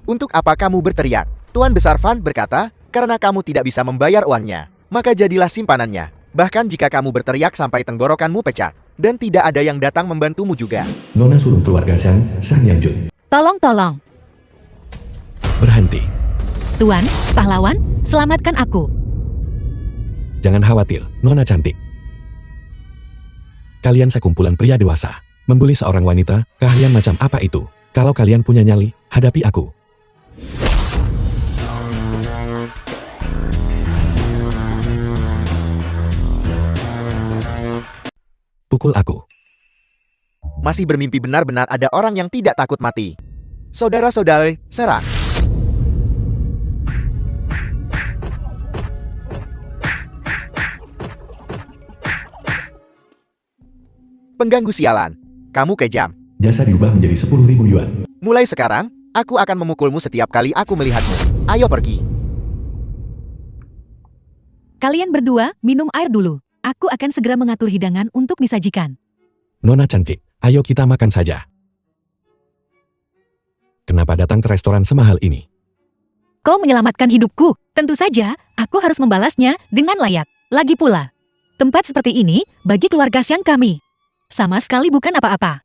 Untuk apa kamu berteriak? Tuan Besar Van berkata, karena kamu tidak bisa membayar uangnya, maka jadilah simpanannya. Bahkan jika kamu berteriak sampai tenggorokanmu pecah, dan tidak ada yang datang membantumu juga. Nona suruh keluarga San Yanjun Tolong. berhenti. Tuan, pahlawan, selamatkan aku. Jangan khawatir, Nona cantik. Kalian sekumpulan pria dewasa. Membuli seorang wanita, keahlian macam apa itu? Kalau kalian punya nyali, hadapi aku. Pukul aku. Masih bermimpi benar-benar ada orang yang tidak takut mati. Saudara-saudara, serang. Pengganggu sialan. Kamu kejam. Jasa diubah menjadi 10.000 yuan. Mulai sekarang, aku akan memukulmu setiap kali aku melihatmu. Ayo pergi. Kalian berdua, minum air dulu. Aku akan segera mengatur hidangan untuk disajikan. Nona cantik, ayo kita makan saja. Kenapa datang ke restoran semahal ini? Kau menyelamatkan hidupku. Tentu saja, aku harus membalasnya dengan layak. Lagi pula, tempat seperti ini bagi keluarga Xiang kami sama sekali bukan apa-apa.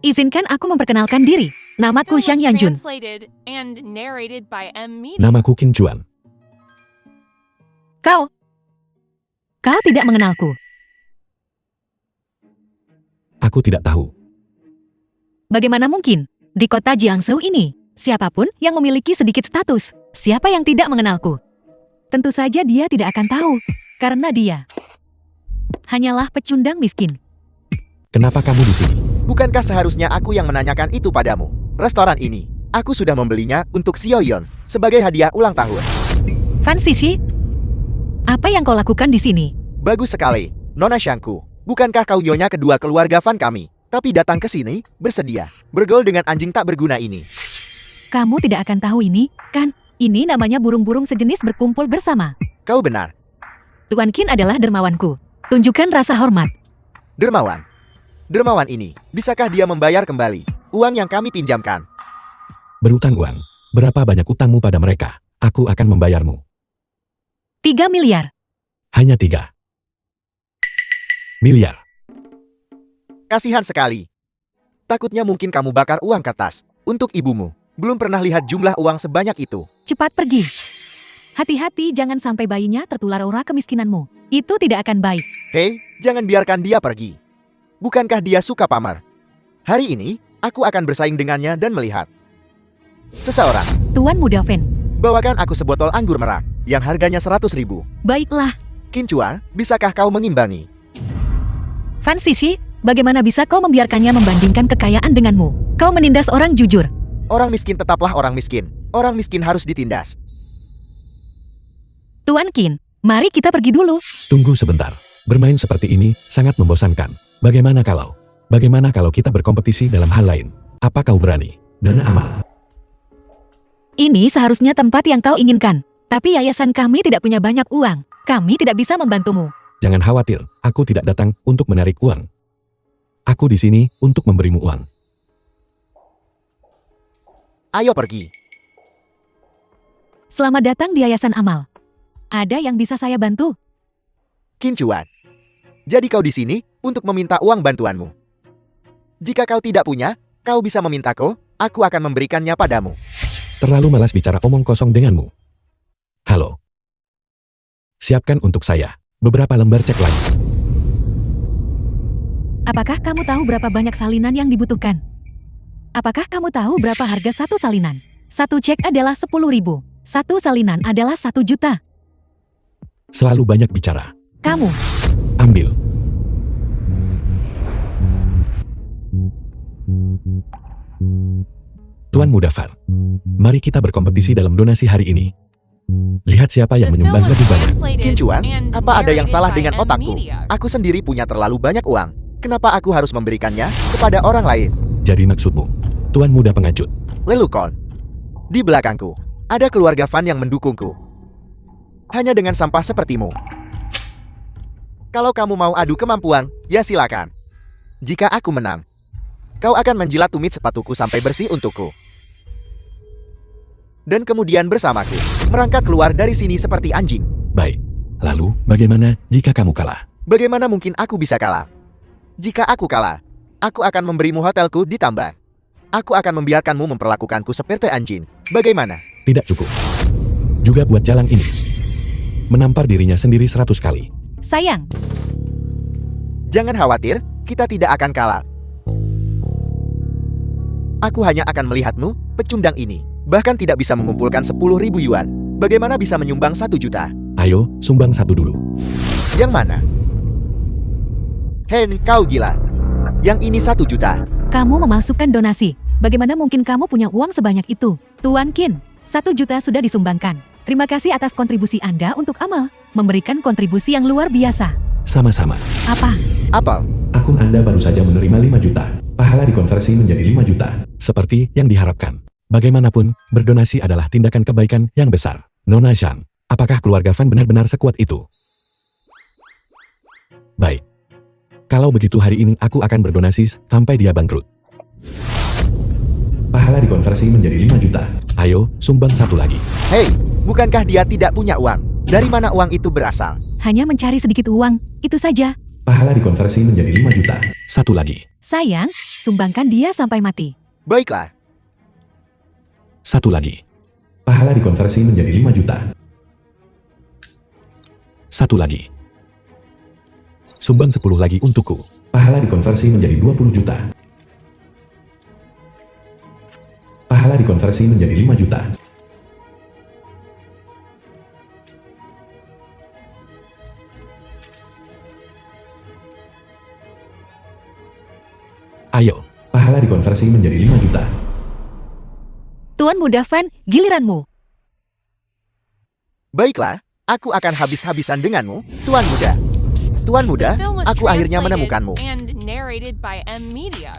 Izinkan aku memperkenalkan diri. Namaku Xiang Yanjun. Namaku Qin Juan. Kau tidak mengenalku. Aku tidak tahu. Bagaimana mungkin? Di kota Jiangsu ini, siapapun yang memiliki sedikit status, siapa yang tidak mengenalku? Tentu saja dia tidak akan tahu, karena dia hanyalah pecundang miskin. Kenapa kamu di sini? Bukankah seharusnya aku yang menanyakan itu padamu? Restoran ini, aku sudah membelinya untuk Xiaoyan sebagai hadiah ulang tahun. Fan Sisi, apa yang kau lakukan di sini? Bagus sekali, Nona Xiangku. Bukankah kau nyonya kedua keluarga Van kami? Tapi datang ke sini, bersedia, bergaul dengan anjing tak berguna ini. Kamu tidak akan tahu ini, kan? Ini namanya burung-burung sejenis berkumpul bersama. Kau benar. Tuan Qin adalah dermawanku. Tunjukkan rasa hormat. Dermawan. Dermawan ini, bisakah dia membayar kembali uang yang kami pinjamkan? Berutang uang. Berapa banyak utangmu pada mereka? Aku akan membayarmu. 3 miliar. Hanya 3 miliar. Kasihan sekali. Takutnya mungkin kamu bakar uang kertas untuk ibumu. Belum pernah lihat jumlah uang sebanyak itu. Cepat pergi. Hati-hati jangan sampai bayinya tertular aura kemiskinanmu. Itu tidak akan baik. Hei, jangan biarkan dia pergi. Bukankah dia suka pamer? Hari ini, aku akan bersaing dengannya dan melihat. Seseorang, Tuan Muda Fen. bawakan aku sebotol anggur merah yang harganya 100.000. Baiklah. Qin Chua, bisakah kau mengimbangi? Fan Sisi, bagaimana bisa kau membiarkannya membandingkan kekayaan denganmu? Kau menindas orang jujur. Orang miskin tetaplah orang miskin. Orang miskin harus ditindas. Tuan Qin, mari kita pergi dulu. Tunggu sebentar. Bermain seperti ini sangat membosankan. Bagaimana kalau kita berkompetisi dalam hal lain? Apa kau berani? Dana aman. Ini seharusnya tempat yang kau inginkan. Tapi yayasan kami tidak punya banyak uang. Kami tidak bisa membantumu. Jangan khawatir, aku tidak datang untuk menarik uang. Aku di sini untuk memberimu uang. Ayo pergi. Selamat datang di Yayasan Amal. Ada yang bisa saya bantu? Qin Chua, jadi kau di sini untuk meminta uang bantuanmu. Jika kau tidak punya, kau bisa memintaku, aku akan memberikannya padamu. Terlalu malas bicara omong kosong denganmu. Halo. Siapkan untuk saya beberapa lembar cek lagi. Apakah kamu tahu berapa banyak salinan yang dibutuhkan? Apakah kamu tahu berapa harga satu salinan? Satu cek adalah 10.000. Satu salinan adalah 1 juta. Selalu banyak bicara. Kamu, Ambil. Tuan Muda Far, mari kita berkompetisi dalam donasi hari ini. Lihat siapa yang menyumbang lebih banyak. Qin Chua, apa ada yang salah dengan otakku? Aku sendiri punya terlalu banyak uang. Kenapa aku harus memberikannya kepada orang lain? Jadi maksudmu, Tuan Muda Pengecut. Lelukon. Di belakangku, ada keluarga Van yang mendukungku. Hanya dengan sampah sepertimu. Kalau kamu mau adu kemampuan, ya silakan. Jika aku menang, kau akan menjilat tumit sepatuku sampai bersih untukku. Dan kemudian bersamaku, merangkak keluar dari sini seperti anjing. Baik. Lalu, bagaimana jika kamu kalah? Bagaimana mungkin aku bisa kalah? Jika aku kalah, aku akan memberimu hotelku ditambah. Aku akan membiarkanmu memperlakukanku seperti anjing. Bagaimana? Tidak cukup. Juga buat jalang ini. Menampar dirinya sendiri 100 kali. Sayang, Jangan khawatir, kita tidak akan kalah. Aku hanya akan melihatmu, pecundang ini. Bahkan tidak bisa mengumpulkan 10.000 yuan. Bagaimana bisa menyumbang 1 juta? Ayo, sumbang satu dulu. Yang mana? Hei, kau gila. Yang ini 1 juta. kamu memasukkan donasi. Bagaimana mungkin kamu punya uang sebanyak itu? Tuan Qin, 1 juta sudah disumbangkan. Terima kasih atas kontribusi Anda untuk amal. Memberikan kontribusi yang luar biasa. Sama-sama. Apa? Apel, Akun Anda baru saja menerima 5 juta. Pahala dikonversi menjadi 5 juta. Seperti yang diharapkan. Bagaimanapun, berdonasi adalah tindakan kebaikan yang besar. Nona Zhang, apakah keluarga Fan benar-benar sekuat itu? Baik. Kalau begitu hari ini aku akan berdonasi sampai dia bangkrut. Pahala dikonversi menjadi 5 juta. Ayo, sumbang satu lagi. hei, bukankah dia tidak punya uang? Dari mana uang itu berasal? Hanya mencari sedikit uang, itu saja. Pahala dikonversi menjadi 5 juta. Satu lagi. Sayang, sumbangkan dia sampai mati. Baiklah, Satu lagi. Pahala dikonversi menjadi 5 juta. Satu lagi. Sumbang 10 lagi untukku. Pahala dikonversi menjadi 20 juta. Pahala dikonversi menjadi 5 juta. Ayo, pahala dikonversi menjadi 5 juta. Tuan Muda Fan, giliranmu. baiklah. Aku akan habis-habisan denganmu, Tuan Muda. Tuan Muda, aku akhirnya menemukanmu.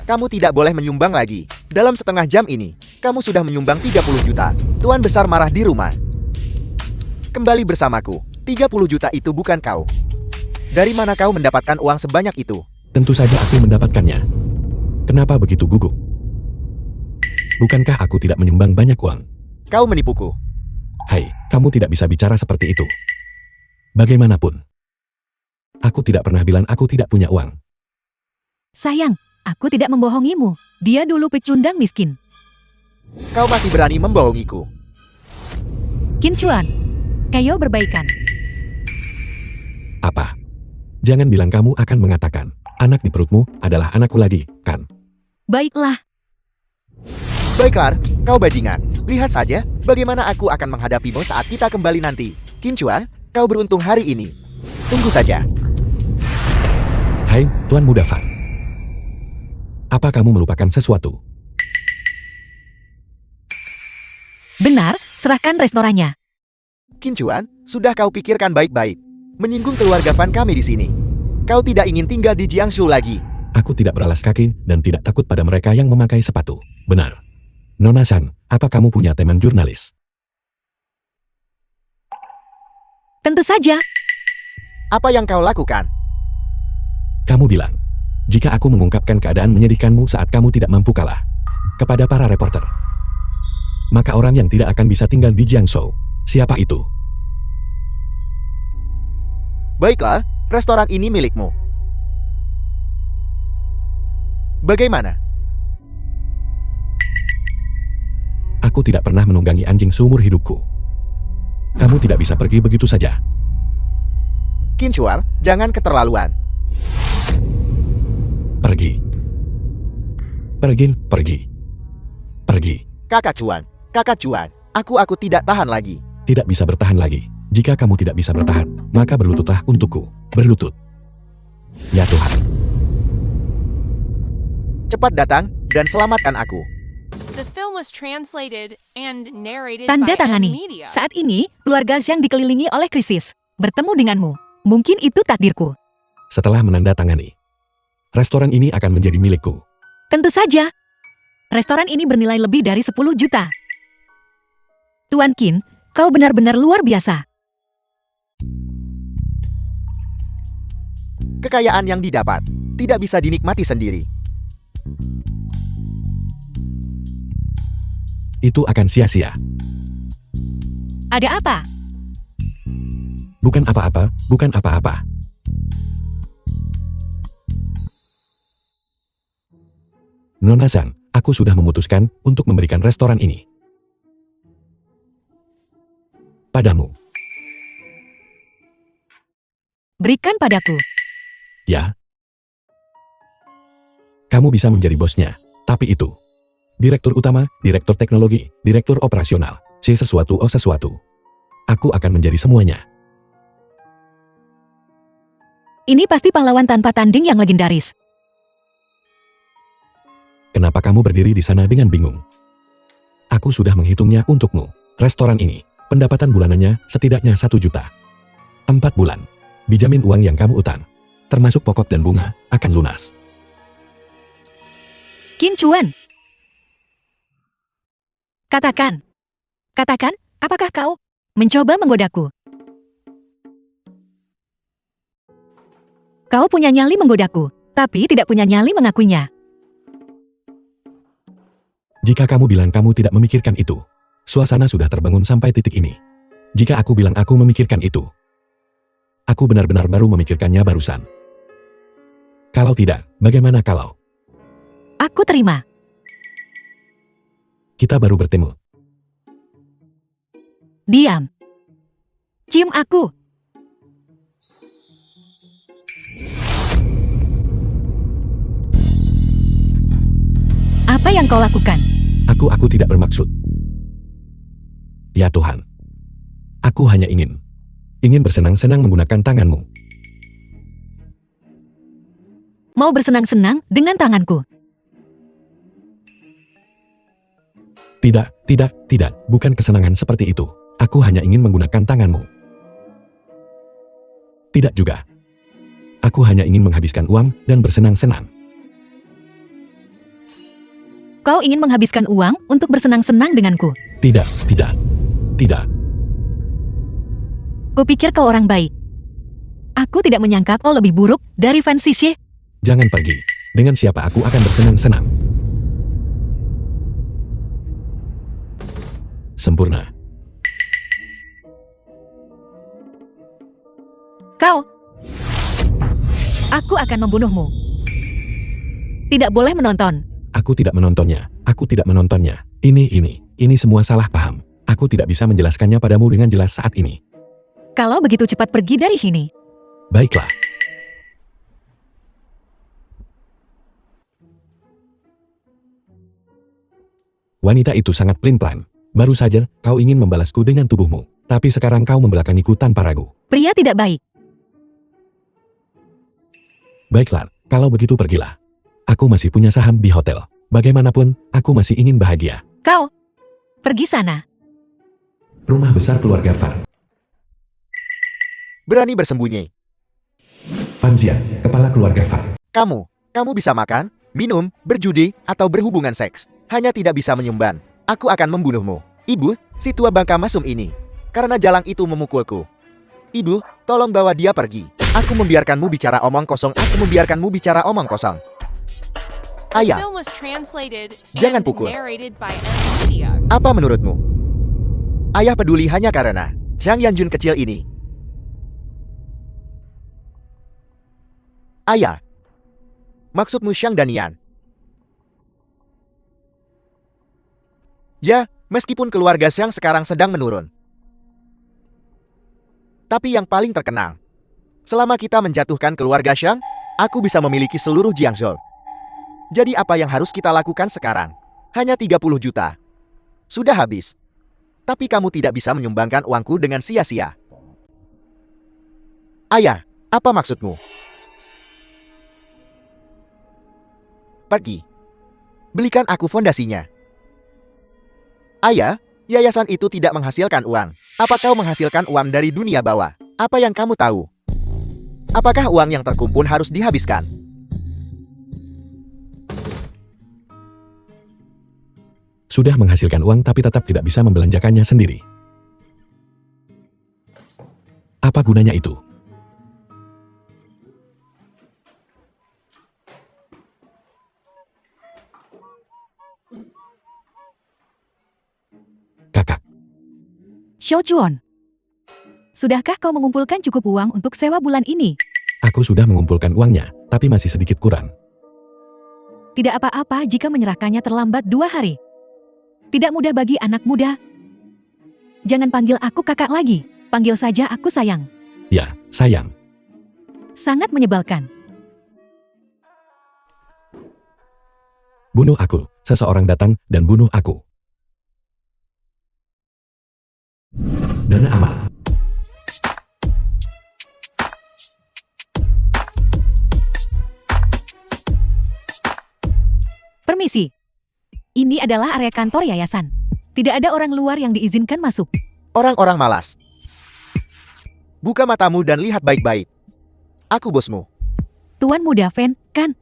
Kamu tidak boleh menyumbang lagi. Dalam setengah jam ini, kamu sudah menyumbang 30 juta. Tuan besar marah di rumah. Kembali bersamaku. 30 juta itu bukan kau. Dari mana kau mendapatkan uang sebanyak itu? Tentu saja aku mendapatkannya. Kenapa begitu gugup? Bukankah aku tidak menyumbang banyak uang? Kau menipuku. Hai, kamu tidak bisa bicara seperti itu. Bagaimanapun, aku tidak pernah bilang aku tidak punya uang. Sayang, aku tidak membohongimu. Dia dulu pecundang miskin. Kau masih berani membohongiku. Qin Chuan, kayo berbaikan. Apa? Jangan bilang kamu akan mengatakan, anak di perutmu adalah anakku lagi, kan? Baiklah, Baiklah, kau bajingan. Lihat saja bagaimana aku akan menghadapimu saat kita kembali nanti. Qin Chuan, kau beruntung hari ini. Tunggu saja. Hai, Tuan Muda Fan. Apa kamu melupakan sesuatu? benar, serahkan restorannya. Qin Chuan, sudah kau pikirkan baik-baik. Menyinggung keluarga Fan kami di sini. Kau tidak ingin tinggal di Jiangsu lagi. Aku tidak beralas kaki dan tidak takut pada mereka yang memakai sepatu. Benar. Nona San, apa kamu punya teman jurnalis? Tentu saja, Apa yang kau lakukan? Kamu bilang, jika aku mengungkapkan keadaan menyedihkanmu saat kamu tidak mampu kalah kepada para reporter, maka orang yang tidak akan bisa tinggal di Jiangsu, siapa itu? Baiklah, restoran ini milikmu. Bagaimana? Aku tidak pernah menunggangi anjing seumur hidupku. Kamu tidak bisa pergi begitu saja. Qin Chuan, jangan keterlaluan. Pergi. Pergi, pergi. Pergi. Kakak Chuan, aku tidak tahan lagi. Tidak bisa bertahan lagi. Jika kamu tidak bisa bertahan, maka berlututlah untukku. Berlutut. Ya Tuhan. Cepat datang dan selamatkan aku. tanda tangani. Saat ini, keluarga Zhang dikelilingi oleh krisis. Bertemu denganmu. Mungkin itu takdirku. Setelah menandatangani, restoran ini akan menjadi milikku. Tentu saja. Restoran ini bernilai lebih dari 10 juta. Tuan Qin, kau benar-benar luar biasa. Kekayaan yang didapat tidak bisa dinikmati sendiri. itu akan sia-sia. Ada apa? Bukan apa-apa, bukan apa-apa. Nona San, aku sudah memutuskan untuk memberikan restoran ini padamu. Berikan padaku. Ya. Kamu bisa menjadi bosnya, tapi itu. Direktur utama, direktur teknologi, direktur operasional, sesuatu. Aku akan menjadi semuanya. Ini pasti pahlawan tanpa tanding yang legendaris. Kenapa kamu berdiri di sana dengan bingung? Aku sudah menghitungnya untukmu. Restoran ini, pendapatan bulanannya setidaknya 1 juta. 4 bulan. Dijamin uang yang kamu utang, termasuk pokok dan bunga, akan lunas. Qin Chuan. Katakan, apakah kau mencoba menggodaku? Kau punya nyali menggodaku, tapi tidak punya nyali mengakuinya. Jika kamu bilang kamu tidak memikirkan itu, suasana sudah terbangun sampai titik ini. Jika aku bilang aku memikirkan itu, aku benar-benar baru memikirkannya barusan. Kalau tidak, bagaimana kalau Aku terima. kita baru bertemu? Diam. Cium aku. Apa yang kau lakukan? Aku tidak bermaksud. Ya Tuhan. Aku hanya ingin bersenang-senang menggunakan tanganmu. Mau bersenang-senang dengan tanganku? Tidak, bukan kesenangan seperti itu. Aku hanya ingin menggunakan tanganmu. Tidak juga. Aku hanya ingin menghabiskan uang dan bersenang-senang. Kau ingin menghabiskan uang untuk bersenang-senang denganku? Tidak. Kupikir kau orang baik. Aku tidak menyangka kau lebih buruk dari Fan Xixie. Jangan pergi. Dengan siapa aku akan bersenang-senang? Sempurna. Kau. Aku akan membunuhmu. Tidak boleh menonton. Aku tidak menontonnya. Ini semua salah paham. Aku tidak bisa menjelaskannya padamu dengan jelas saat ini. Kalau begitu cepat pergi dari sini. Baiklah. Wanita itu sangat pelin-pelan. Baru saja kau ingin membalasku dengan tubuhmu, tapi sekarang kau membelakangiku tanpa ragu. Pria tidak baik. Baiklah, kalau begitu pergilah. Aku masih punya saham di hotel. Bagaimanapun, aku masih ingin bahagia. Kau. Pergi sana. Rumah besar keluarga Fan. Berani bersembunyi. Fan Xian, kepala keluarga Fan. Kamu bisa makan, minum, berjudi, atau berhubungan seks. Hanya tidak bisa menyumban. Aku akan membunuhmu. Ibu, si tua bangka mesum ini. Karena jalang itu memukulku. Ibu, tolong bawa dia pergi. Aku membiarkanmu bicara omong kosong. Ayah, jangan pukul. Apa menurutmu? Ayah peduli hanya karena Zhang Yanjun kecil ini. Ayah, maksudmu Xiang Danian? Ya, meskipun keluarga Xiang sekarang sedang menurun. Tapi yang paling terkenang, selama kita menjatuhkan keluarga Xiang, aku bisa memiliki seluruh Jiangzhou. Jadi apa yang harus kita lakukan sekarang? Hanya 30 juta. Sudah habis. Tapi kamu tidak bisa menyumbangkan uangku dengan sia-sia. Ayah, apa maksudmu? Pergi. Belikan aku fondasinya. Ayah, yayasan itu tidak menghasilkan uang. Apa kau menghasilkan uang dari dunia bawah? Apa yang kamu tahu? Apakah uang yang terkumpul harus dihabiskan? Sudah menghasilkan uang tapi tetap tidak bisa membelanjakannya sendiri. Apa gunanya itu? Xiao Chuan. Sudahkah kau mengumpulkan cukup uang untuk sewa bulan ini? Aku sudah mengumpulkan uangnya, tapi masih sedikit kurang. Tidak apa-apa jika menyerahkannya terlambat 2 hari. Tidak mudah bagi anak muda. Jangan panggil aku kakak lagi, panggil saja aku sayang. Ya, sayang. Sangat menyebalkan. Bunuh aku. Seseorang datang dan bunuh aku. Dana aman. Permisi. Ini adalah area kantor yayasan. Tidak ada orang luar yang diizinkan masuk. Orang-orang malas. Buka matamu dan lihat baik-baik. Aku bosmu. Tuan muda Fen, kan?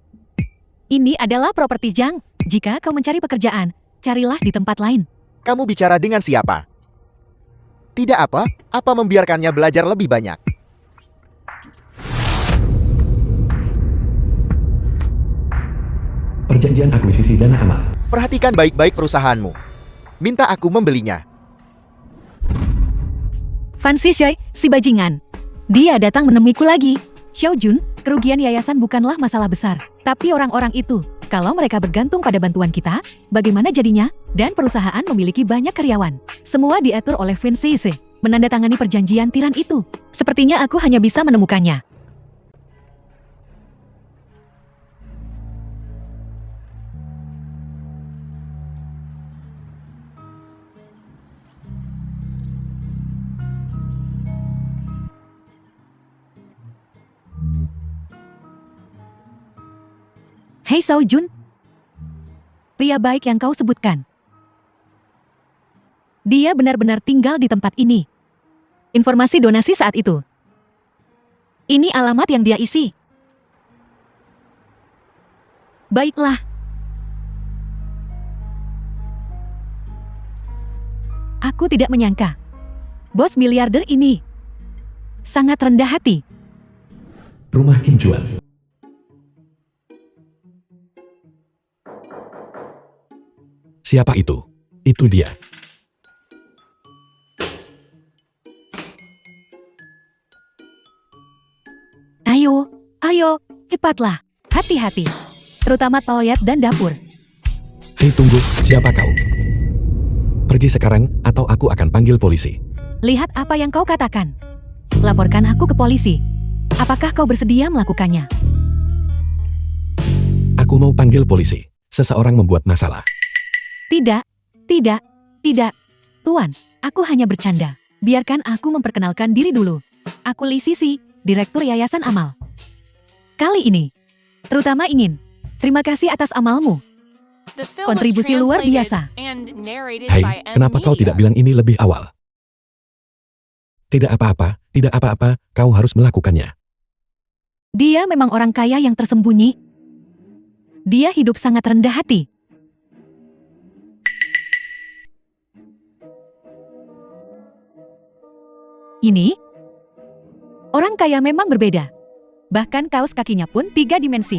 Ini adalah properti Jiang. Jika kau mencari pekerjaan, carilah di tempat lain. Kamu bicara dengan siapa? Tidak apa membiarkannya belajar lebih banyak. Perjanjian akuisisi dana aman. Perhatikan baik-baik perusahaanmu. Minta aku membelinya. Fan Sishay, si bajingan. Dia datang menemuiku lagi. Xiao Jun, kerugian yayasan bukanlah masalah besar. Tapi orang-orang itu, kalau mereka bergantung pada bantuan kita, bagaimana jadinya? Dan perusahaan memiliki banyak karyawan. Semua diatur oleh Fan Sishay. Menandatangani perjanjian tiran itu. Sepertinya aku hanya bisa menemukannya. Hei Xiao Jun, pria baik yang kau sebutkan. Dia benar-benar tinggal di tempat ini. Informasi donasi saat itu. Ini alamat yang dia isi. Baiklah. Aku tidak menyangka. Bos miliarder ini sangat rendah hati. Rumah Kim Chuan. Siapa itu? Itu dia. Ayo, cepatlah. Hati-hati. Terutama toilet dan dapur. Hei tunggu, siapa kau? Pergi sekarang, atau aku akan panggil polisi. Lihat apa yang kau katakan. Laporkan aku ke polisi. Apakah kau bersedia melakukannya? Aku mau panggil polisi. Seseorang membuat masalah. Tidak. Tuan, aku hanya bercanda. Biarkan aku memperkenalkan diri dulu. Aku Li Sisi, Direktur Yayasan Amal. Kali ini, terutama ingin terima kasih atas amalmu. Kontribusi luar biasa. Hai, kenapa kau tidak bilang ini lebih awal? Tidak apa-apa, kau harus melakukannya. Dia memang orang kaya yang tersembunyi. Dia hidup sangat rendah hati. Ini, orang kaya memang berbeda. Bahkan kaos kakinya pun 3 dimensi.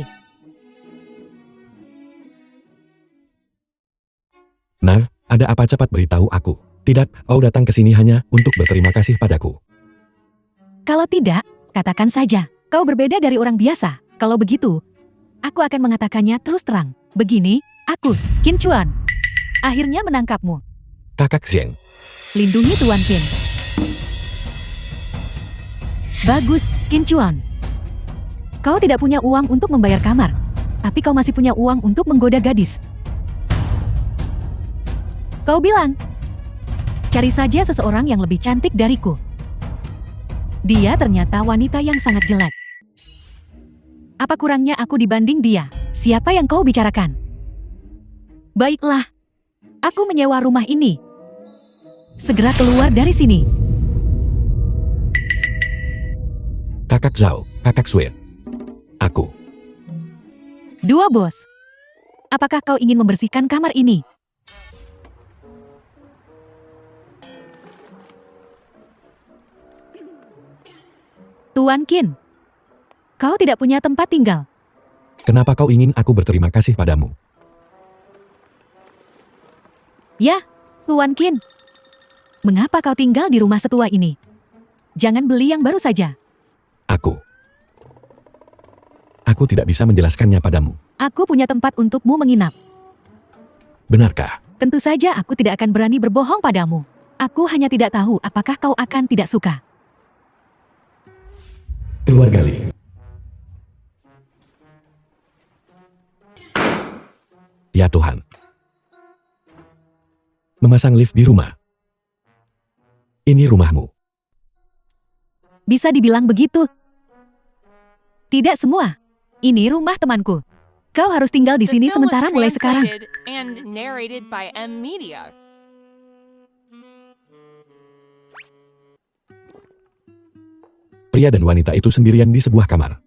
Nah, ada apa cepat beritahu aku. Tidak, kau datang ke sini hanya untuk berterima kasih padaku. Kalau tidak, katakan saja, kau berbeda dari orang biasa. Kalau begitu, aku akan mengatakannya terus terang. Begini, aku, Qin Chuan, akhirnya menangkapmu. Kakak Xiang. Lindungi Tuan Qin. Bagus, Qin Chuan. Kau tidak punya uang untuk membayar kamar, tapi kau masih punya uang untuk menggoda gadis. Kau bilang, cari saja seseorang yang lebih cantik dariku. Dia ternyata wanita yang sangat jelek. Apa kurangnya aku dibanding dia? Siapa yang kau bicarakan? Baiklah, aku menyewa rumah ini. Segera keluar dari sini. Kakak Zhao, kakak Sweet. Aku. 2 bos. Apakah kau ingin membersihkan kamar ini? Tuan Qin, kau tidak punya tempat tinggal. Kenapa kau ingin aku berterima kasih padamu? Ya, Tuan Qin. Mengapa kau tinggal di rumah setua ini? Jangan beli yang baru saja. Aku tidak bisa menjelaskannya padamu. Aku punya tempat untukmu menginap. Benarkah? Tentu saja aku tidak akan berani berbohong padamu. Aku hanya tidak tahu apakah kau akan tidak suka. Keluarga Lee. Ya Tuhan. Memasang lift di rumah. Ini rumahmu. Bisa dibilang begitu. Tidak semua. Ini rumah temanku. Kau harus tinggal di sini sementara mulai sekarang. And narrated by M Media. Pria dan wanita itu sendirian di sebuah kamar.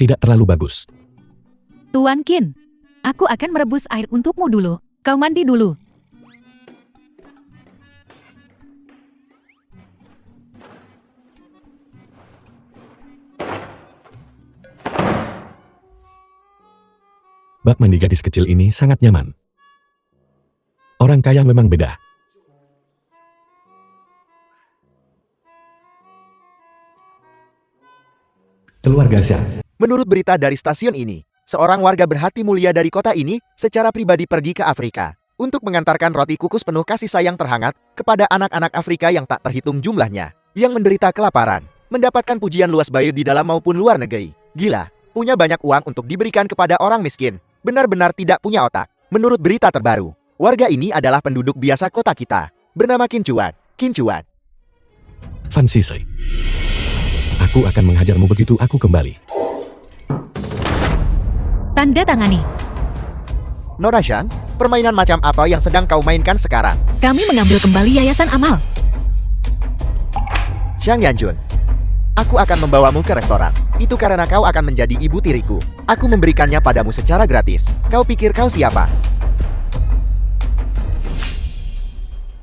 Tidak terlalu bagus. Tuan Qin, aku akan merebus air untukmu dulu. Kau mandi dulu. Bak mandi gadis kecil ini sangat nyaman. Orang kaya memang beda. Keluarga Xiang. Menurut berita dari stasiun ini, seorang warga berhati mulia dari kota ini secara pribadi pergi ke Afrika untuk mengantarkan roti kukus penuh kasih sayang terhangat kepada anak-anak Afrika yang tak terhitung jumlahnya, yang menderita kelaparan, mendapatkan pujian luas baik di dalam maupun luar negeri. Gila, punya banyak uang untuk diberikan kepada orang miskin. Benar-benar tidak punya otak. Menurut berita terbaru, warga ini adalah penduduk biasa kota kita, bernama Qin Chuan. Qin Chuan. Fan Sisei. Aku akan menghajarmu begitu aku kembali. Tanda tangani. Nona Shan, permainan macam apa yang sedang kau mainkan sekarang? Kami mengambil kembali Yayasan Amal. Xiang Yanjun, aku akan membawamu ke restoran. Itu karena kau akan menjadi ibu tiriku. Aku memberikannya padamu secara gratis. Kau pikir kau siapa?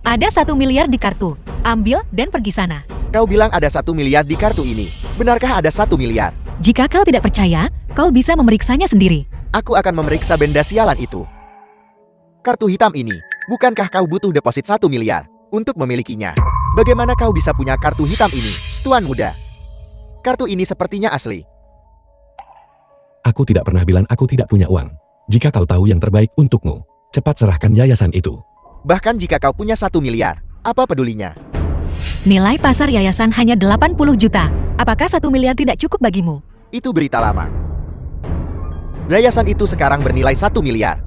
Ada 1 miliar di kartu. Ambil dan pergi sana. Kau bilang ada 1 miliar di kartu ini. Benarkah ada 1 miliar? Jika kau tidak percaya, kau bisa memeriksanya sendiri. Aku akan memeriksa benda sialan itu. Kartu hitam ini, bukankah kau butuh deposit 1 miliar untuk memilikinya? Bagaimana kau bisa punya kartu hitam ini, Tuan Muda? Kartu ini sepertinya asli. Aku tidak pernah bilang aku tidak punya uang. Jika kau tahu yang terbaik untukmu, cepat serahkan yayasan itu. Bahkan jika kau punya 1 miliar, apa pedulinya? Nilai pasar yayasan hanya 80 juta. Apakah 1 miliar tidak cukup bagimu? Itu berita lama. Yayasan itu sekarang bernilai 1 miliar.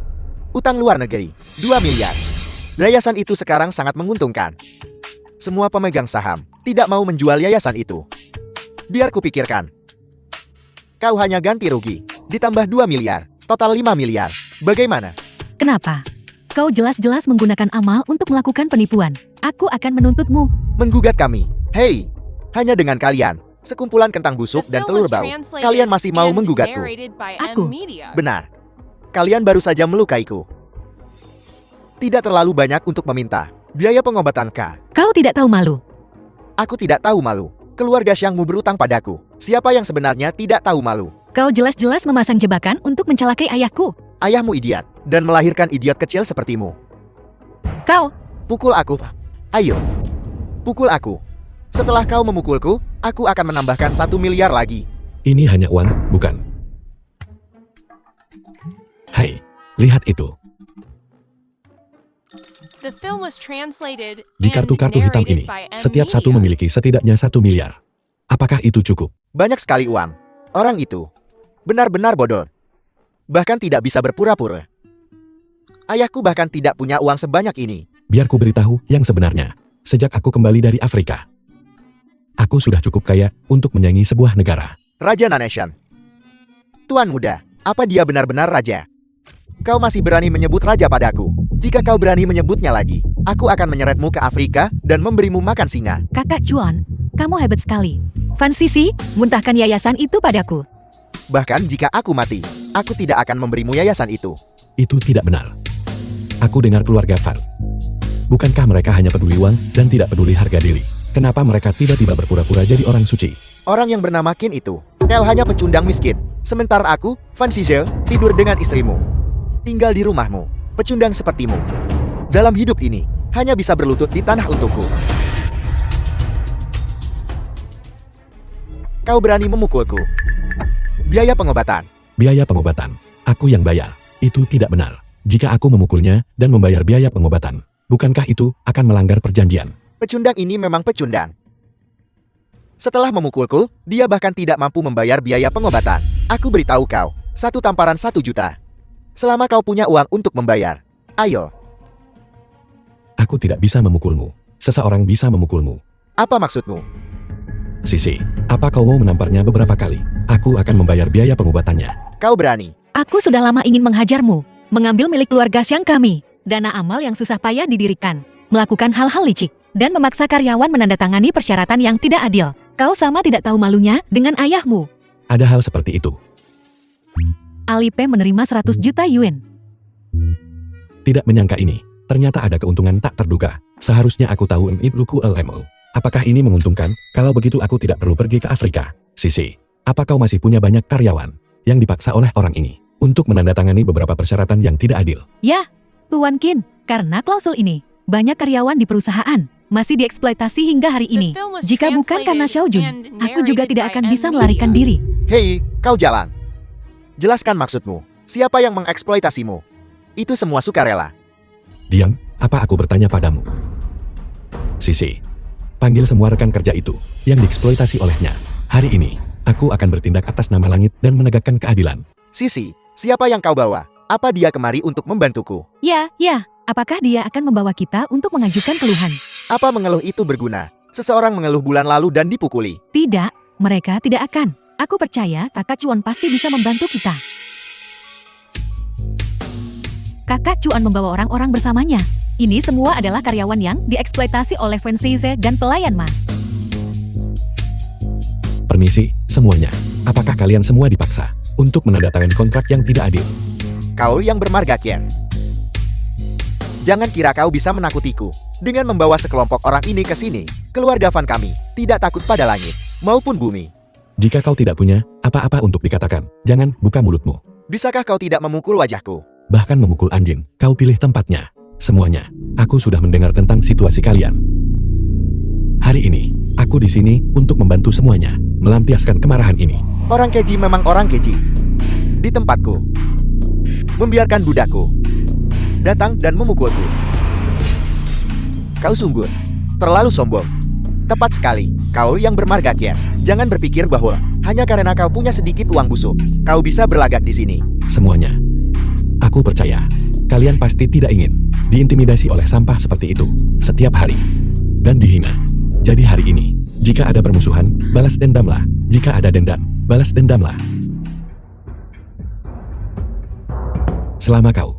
Utang luar negeri, 2 miliar. Yayasan itu sekarang sangat menguntungkan. Semua pemegang saham tidak mau menjual yayasan itu. Biar kupikirkan. Kau hanya ganti rugi, ditambah 2 miliar, total 5 miliar. Bagaimana? Kenapa? Kau jelas-jelas menggunakan amal untuk melakukan penipuan. Aku akan menuntutmu. Menggugat kami. Hei, hanya dengan kalian, sekumpulan kentang busuk dan telur bau, kalian masih mau menggugatku. Aku. Benar. Kalian baru saja melukaiku. Tidak terlalu banyak untuk meminta biaya pengobatan K. Kau tidak tahu malu. Aku tidak tahu malu. Keluarga Xiangmu berutang padaku. Siapa yang sebenarnya tidak tahu malu? Kau jelas-jelas memasang jebakan untuk mencelakai ayahku. Ayahmu idiot, dan melahirkan idiot kecil sepertimu. Kau. Pukul aku. Ayo. Pukul aku. Setelah kau memukulku, aku akan menambahkan 1 miliar lagi. Ini hanya uang, bukan? Hai, lihat itu. Di kartu-kartu hitam ini, setiap satu memiliki setidaknya 1 miliar. Apakah itu cukup? Banyak sekali uang. Orang itu benar-benar bodoh. Bahkan tidak bisa berpura-pura. Ayahku bahkan tidak punya uang sebanyak ini. Biar ku beritahu yang sebenarnya. Sejak aku kembali dari Afrika, aku sudah cukup kaya untuk menyaingi sebuah negara. Raja Naneshan. Tuan Muda, apa dia benar-benar raja? Kau masih berani menyebut raja padaku. Jika kau berani menyebutnya lagi, aku akan menyeretmu ke Afrika dan memberimu makan singa. Kakak Chuan, kamu hebat sekali. Fan Sisi, muntahkan yayasan itu padaku. Bahkan jika aku mati, aku tidak akan memberimu yayasan itu. Itu tidak benar. Aku dengar keluarga Fan. Bukankah mereka hanya peduli uang dan tidak peduli harga diri? Kenapa mereka tiba-tiba berpura-pura jadi orang suci? Orang yang bernama Qin itu, kau hanya pecundang miskin. Sementara aku, Fan Sisi, tidur dengan istrimu. Tinggal di rumahmu, pecundang sepertimu. Dalam hidup ini, hanya bisa berlutut di tanah untukku. Kau berani memukulku. Biaya pengobatan. Biaya pengobatan. Aku yang bayar. Itu tidak benar. Jika aku memukulnya dan membayar biaya pengobatan, bukankah itu akan melanggar perjanjian? Pecundang ini memang pecundang. Setelah memukulku, dia bahkan tidak mampu membayar biaya pengobatan. Aku beritahu kau, satu tamparan 1 juta. Selama kau punya uang untuk membayar. Ayo, Aku tidak bisa memukulmu. Seseorang bisa memukulmu. apa maksudmu? Sisi, apa kau mau menamparnya beberapa kali? Aku akan membayar biaya pengobatannya. Kau berani. Aku sudah lama ingin menghajarmu, mengambil milik keluarga Xiang kami, dana amal yang susah payah didirikan, melakukan hal-hal licik, dan memaksa karyawan menandatangani persyaratan yang tidak adil. Kau sama tidak tahu malunya dengan ayahmu. Ada hal seperti itu. Alipay menerima 100 juta yuan. Tidak menyangka ini. Ternyata ada keuntungan tak terduga. Seharusnya aku tahu MIBluku LMO. Apakah ini menguntungkan? Kalau begitu aku tidak perlu pergi ke Afrika. Sisi, apa kau masih punya banyak karyawan yang dipaksa oleh orang ini untuk menandatangani beberapa persyaratan yang tidak adil? Ya, Tuan Qin, karena klausul ini, banyak karyawan di perusahaan masih dieksploitasi hingga hari ini. The film was Jika bukan karena Xiao Jun, translated and aku juga narrated tidak by akan M bisa Media. melarikan diri. Hei, kau jalan. Jelaskan maksudmu. Siapa yang mengeksploitasimu? Itu semua sukarela. Diam, apa aku bertanya padamu? Sisi, panggil semua rekan kerja itu yang dieksploitasi olehnya. Hari ini, aku akan bertindak atas nama langit dan menegakkan keadilan. Sisi, siapa yang kau bawa? Apa dia kemari untuk membantuku? Ya, apakah dia akan membawa kita untuk mengajukan keluhan? Apa mengeluh itu berguna? Seseorang mengeluh bulan lalu dan dipukuli. Tidak, mereka tidak akan. Aku percaya kakak Cuan pasti bisa membantu kita. Kakak Cuan membawa orang-orang bersamanya. Ini semua adalah karyawan yang dieksploitasi oleh Wen Shize dan pelayan Ma. Permisi, semuanya. Apakah kalian semua dipaksa untuk menandatangani kontrak yang tidak adil? Kau yang bermarga kian. Jangan kira kau bisa menakutiku. Dengan membawa sekelompok orang ini ke sini, keluarga Van kami tidak takut pada langit maupun bumi. Jika kau tidak punya apa-apa untuk dikatakan, jangan buka mulutmu. Bisakah kau tidak memukul wajahku? Bahkan memukul anjing, kau pilih tempatnya. Semuanya, aku sudah mendengar tentang situasi kalian. Hari ini, aku di sini untuk membantu semuanya, melampiaskan kemarahan ini. Orang keji memang orang keji. Di tempatku. Membiarkan budakku datang dan memukulku. Kau sungguh terlalu sombong. Tepat sekali, kau yang bermarga kian. Jangan berpikir bahwa hanya karena kau punya sedikit uang busuk, kau bisa berlagak di sini. Semuanya. Aku percaya, kalian pasti tidak ingin diintimidasi oleh sampah seperti itu setiap hari dan dihina. Jadi hari ini, jika ada permusuhan, balas dendamlah. Jika ada dendam, balas dendamlah. Selama kau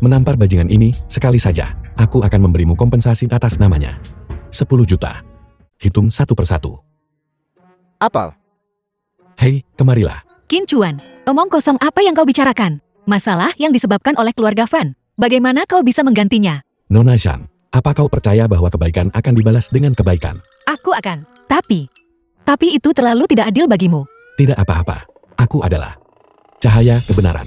menampar bajingan ini sekali saja, aku akan memberimu kompensasi atas namanya. 10 juta. Hitung satu persatu. Apel, Hei, kemarilah. Qin Cuan, omong kosong apa yang kau bicarakan? Masalah yang disebabkan oleh keluarga Van. Bagaimana kau bisa menggantinya? Nona Shan, apa kau percaya bahwa kebaikan akan dibalas dengan kebaikan? Aku akan. Tapi itu terlalu tidak adil bagimu. Tidak apa-apa. Aku adalah cahaya kebenaran.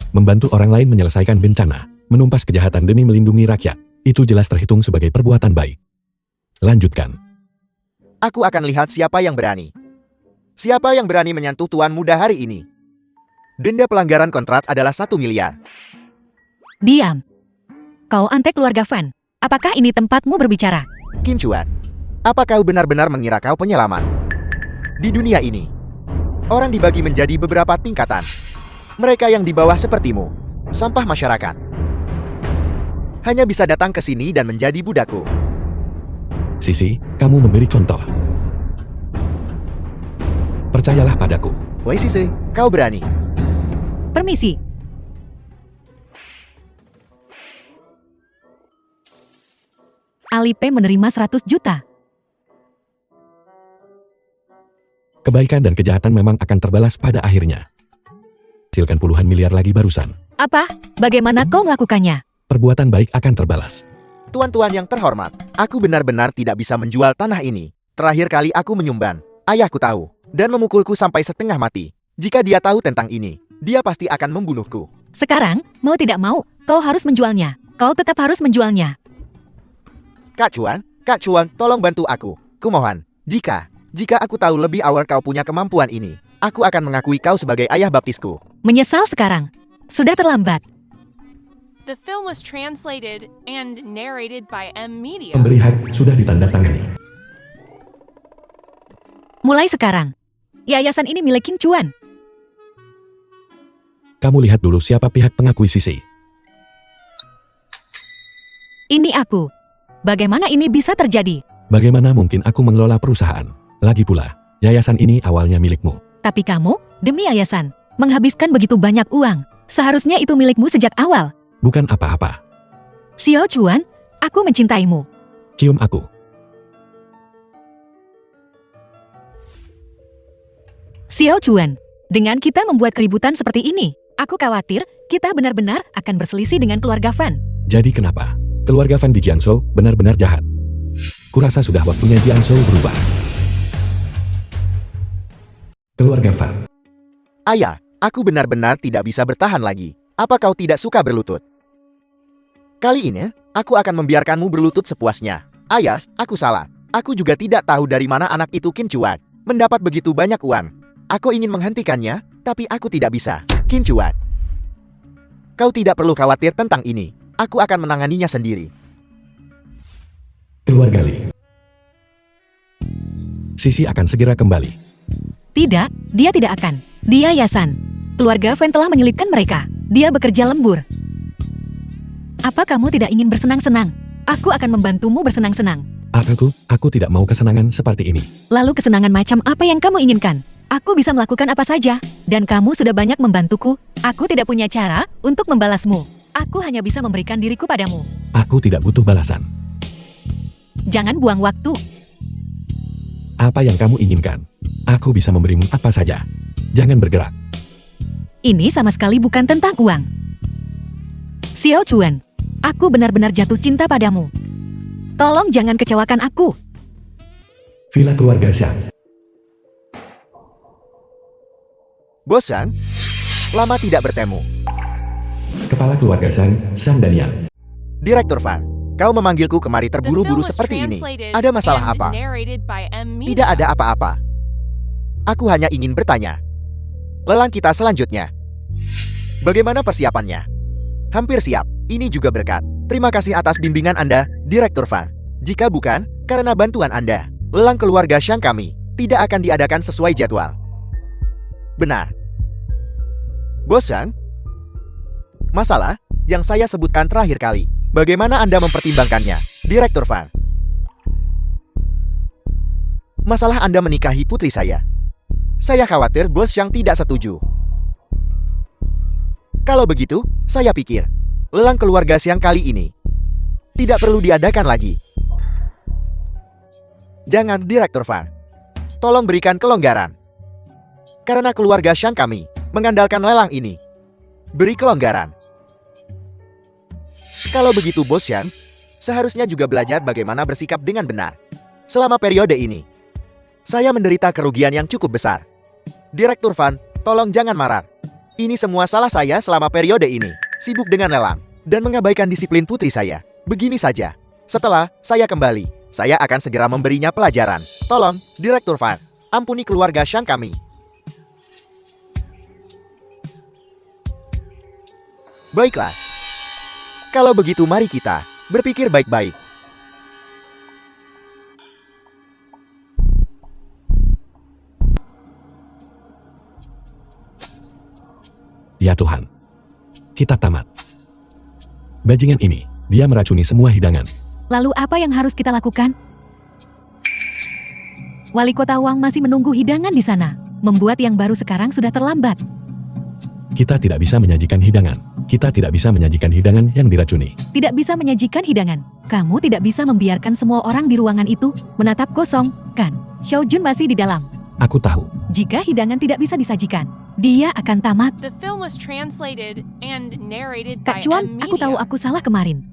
Membantu orang lain menyelesaikan bencana, menumpas kejahatan demi melindungi rakyat, itu jelas terhitung sebagai perbuatan baik. Lanjutkan. aku akan lihat siapa yang berani. Siapa yang berani menyentuh Tuan Muda hari ini? Denda pelanggaran kontrak adalah 1 miliar. Diam. Kau antek keluarga Van. Apakah ini tempatmu berbicara? Qin Cuan, apa kau benar-benar mengira kau penyelamat? Di dunia ini, orang dibagi menjadi beberapa tingkatan. Mereka yang di bawah sepertimu, sampah masyarakat, hanya bisa datang ke sini dan menjadi budakku. Sisi, kamu memberi contoh. Percayalah padaku. Wei Sise, kau berani. Permisi. Alipay menerima 100 juta. Kebaikan dan kejahatan memang akan terbalas pada akhirnya. Hasilkan puluhan miliar lagi barusan. Apa? Bagaimana kau melakukannya? Perbuatan baik akan terbalas. Tuan-tuan yang terhormat, aku benar-benar tidak bisa menjual tanah ini. Terakhir kali aku menyumban, ayahku tahu, dan memukulku sampai setengah mati. Jika dia tahu tentang ini, dia pasti akan membunuhku. Sekarang, mau tidak mau, kau harus menjualnya. Kau tetap harus menjualnya. Kak Chuan, tolong bantu aku. Kumohon, jika aku tahu lebih awal kau punya kemampuan ini, aku akan mengakui kau sebagai ayah baptisku. Menyesal sekarang. Sudah terlambat. The film was translated and narrated by M Media. Pemberi hak sudah ditandatangani. Mulai sekarang, yayasan ini milik King Chuan. Kamu lihat dulu siapa pihak pengakuisisi. Ini aku. Bagaimana ini bisa terjadi? Bagaimana mungkin aku mengelola perusahaan? Lagi pula, yayasan ini awalnya milikmu. Tapi kamu, demi yayasan, menghabiskan begitu banyak uang. Seharusnya itu milikmu sejak awal. Bukan apa-apa. Xiao Chuan, aku mencintaimu. Cium aku. Xiao Chuan, dengan kita membuat keributan seperti ini, aku khawatir kita benar-benar akan berselisih dengan keluarga Fan. Jadi kenapa? Keluarga Fan di Jiangzhou benar-benar jahat. Kurasa sudah waktunya Jiangzhou berubah. Keluarga Fan. Ayah, aku benar-benar tidak bisa bertahan lagi. Apa kau tidak suka berlutut? Kali ini, aku akan membiarkanmu berlutut sepuasnya. Ayah, aku salah. Aku juga tidak tahu dari mana anak itu Qin Chuan mendapat begitu banyak uang. Aku ingin menghentikannya, tapi aku tidak bisa. Qin Chuan, kau tidak perlu khawatir tentang ini. Aku akan menanganinya sendiri. Keluarga Li. Sisi akan segera kembali. Tidak, dia tidak akan. Dia yayasan. Keluarga Fan telah menyelipkan mereka. Dia bekerja lembur. Apa kamu tidak ingin bersenang-senang? Aku akan membantumu bersenang-senang. Aku tidak mau kesenangan seperti ini. Lalu kesenangan macam apa yang kamu inginkan? Aku bisa melakukan apa saja, dan kamu sudah banyak membantuku. Aku tidak punya cara untuk membalasmu. Aku hanya bisa memberikan diriku padamu. Aku tidak butuh balasan. Jangan buang waktu. Apa yang kamu inginkan? Aku bisa memberimu apa saja. Jangan bergerak. Ini sama sekali bukan tentang uang. Xiao Chuan, aku benar-benar jatuh cinta padamu. Tolong jangan kecewakan aku. Villa keluarga Xiang. Bosan? Lama tidak bertemu. Kepala keluarga Sang dan Yang. Direktur Fan, kau memanggilku kemari The terburu-buru film was seperti ini. translated Ada masalah and apa? narrated by M Media. Tidak ada apa-apa. Aku hanya ingin bertanya. Lelang kita selanjutnya. Bagaimana persiapannya? Hampir siap. Ini juga berkat. Terima kasih atas bimbingan Anda, Direktur Fan. Jika bukan, karena bantuan Anda, lelang keluarga Xiang kami tidak akan diadakan sesuai jadwal. Benar. Bosan? Masalah yang saya sebutkan terakhir kali. Bagaimana Anda mempertimbangkannya, Direktur Fan? Masalah Anda menikahi putri saya. Saya khawatir Bos Xiang tidak setuju. Kalau begitu, saya pikir lelang keluarga Xiang kali ini tidak perlu diadakan lagi. Jangan, Direktur Fan. Tolong berikan kelonggaran. Karena keluarga Xiang kami mengandalkan lelang ini. Beri kelonggaran. Kalau begitu Bos Xiang, seharusnya juga belajar bagaimana bersikap dengan benar. Selama periode ini, saya menderita kerugian yang cukup besar. Direktur Fan, tolong jangan marah. Ini semua salah saya selama periode ini. Sibuk dengan lelang dan mengabaikan disiplin putri saya. Begini saja. Setelah saya kembali, saya akan segera memberinya pelajaran. Tolong, Direktur Fan, ampuni keluarga Xiang kami. Baiklah. Kalau begitu mari kita berpikir baik-baik. Ya Tuhan. Kita tamat. Bajingan ini, dia meracuni semua hidangan. Lalu apa yang harus kita lakukan? Wali Kota Wang masih menunggu hidangan di sana. Membuat yang baru sekarang sudah terlambat. Kita tidak bisa menyajikan hidangan. Kita tidak bisa menyajikan hidangan yang diracuni. Tidak bisa menyajikan hidangan. Kamu tidak bisa membiarkan semua orang di ruangan itu menatap kosong, kan? Xiao Jun masih di dalam. Aku tahu. Jika hidangan tidak bisa disajikan, dia akan tamat. The film was translated and narrated Kak by Chuan, M aku tahu Media. aku salah kemarin.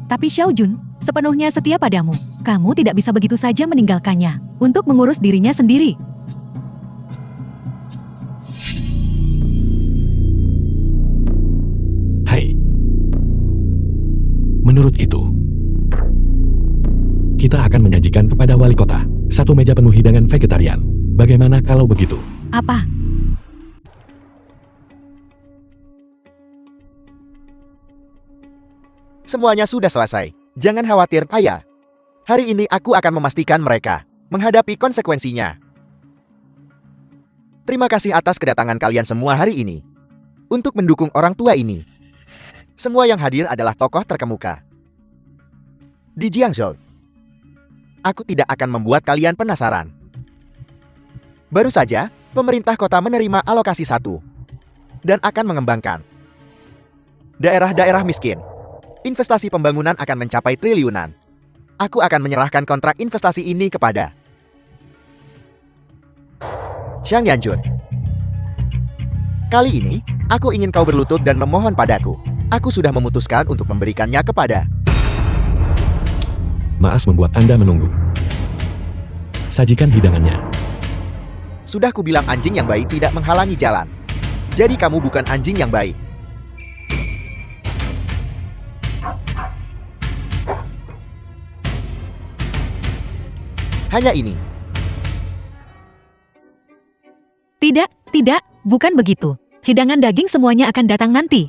Tapi Xiao Jun, sepenuhnya setia padamu. Kamu tidak bisa begitu saja meninggalkannya untuk mengurus dirinya sendiri. Hai. Menurut itu, kita akan menyajikan kepada wali kota 1 meja penuh hidangan vegetarian. Bagaimana kalau begitu? Apa? Semuanya sudah selesai. Jangan khawatir, Ayah. Hari ini aku akan memastikan mereka menghadapi konsekuensinya. Terima kasih atas kedatangan kalian semua hari ini. Untuk mendukung orang tua ini. Semua yang hadir adalah tokoh terkemuka di Jiangzhou. Aku tidak akan membuat kalian penasaran. Baru saja, pemerintah kota menerima alokasi 1 dan akan mengembangkan daerah-daerah miskin. Investasi pembangunan akan mencapai triliunan. Aku akan menyerahkan kontrak investasi ini kepada Xiang Yanjun. Kali ini, aku ingin kau berlutut dan memohon padaku. Aku sudah memutuskan untuk memberikannya kepada... Maaf membuat Anda menunggu. Sajikan hidangannya. Sudah kubilang anjing yang baik tidak menghalangi jalan. Jadi kamu bukan anjing yang baik. Hanya ini. Tidak, bukan begitu. Hidangan daging semuanya akan datang nanti.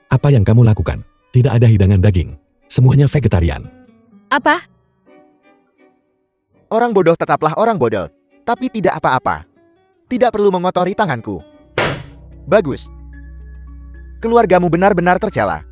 Apa yang kamu lakukan? Tidak ada hidangan daging. Semuanya vegetarian. Apa? Orang bodoh tetaplah orang bodoh. Tapi tidak apa-apa. Tidak perlu mengotori tanganku. Bagus. Keluargamu benar-benar tercela.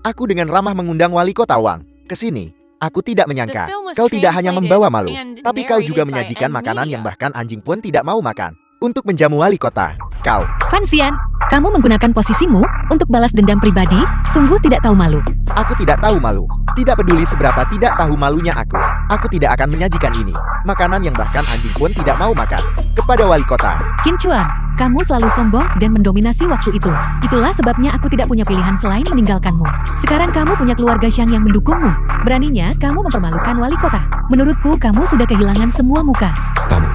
Aku dengan ramah mengundang wali kota Wang ke sini. Aku tidak menyangka, kau tidak hanya membawa malu, tapi kau juga menyajikan makanan yang bahkan anjing pun tidak mau makan. Untuk menjamu wali kota, kau. Fan Xian, kamu menggunakan posisimu untuk balas dendam pribadi, sungguh tidak tahu malu. Aku tidak tahu malu. Tidak peduli seberapa tidak tahu malunya aku. Aku tidak akan menyajikan ini. Makanan yang bahkan anjing pun tidak mau makan. Kepada wali kota. Qin Chuan, kamu selalu sombong dan mendominasi waktu itu. Itulah sebabnya aku tidak punya pilihan selain meninggalkanmu. Sekarang kamu punya keluarga Xiang yang mendukungmu. Beraninya kamu mempermalukan wali kota. Menurutku kamu sudah kehilangan semua muka. Kamu.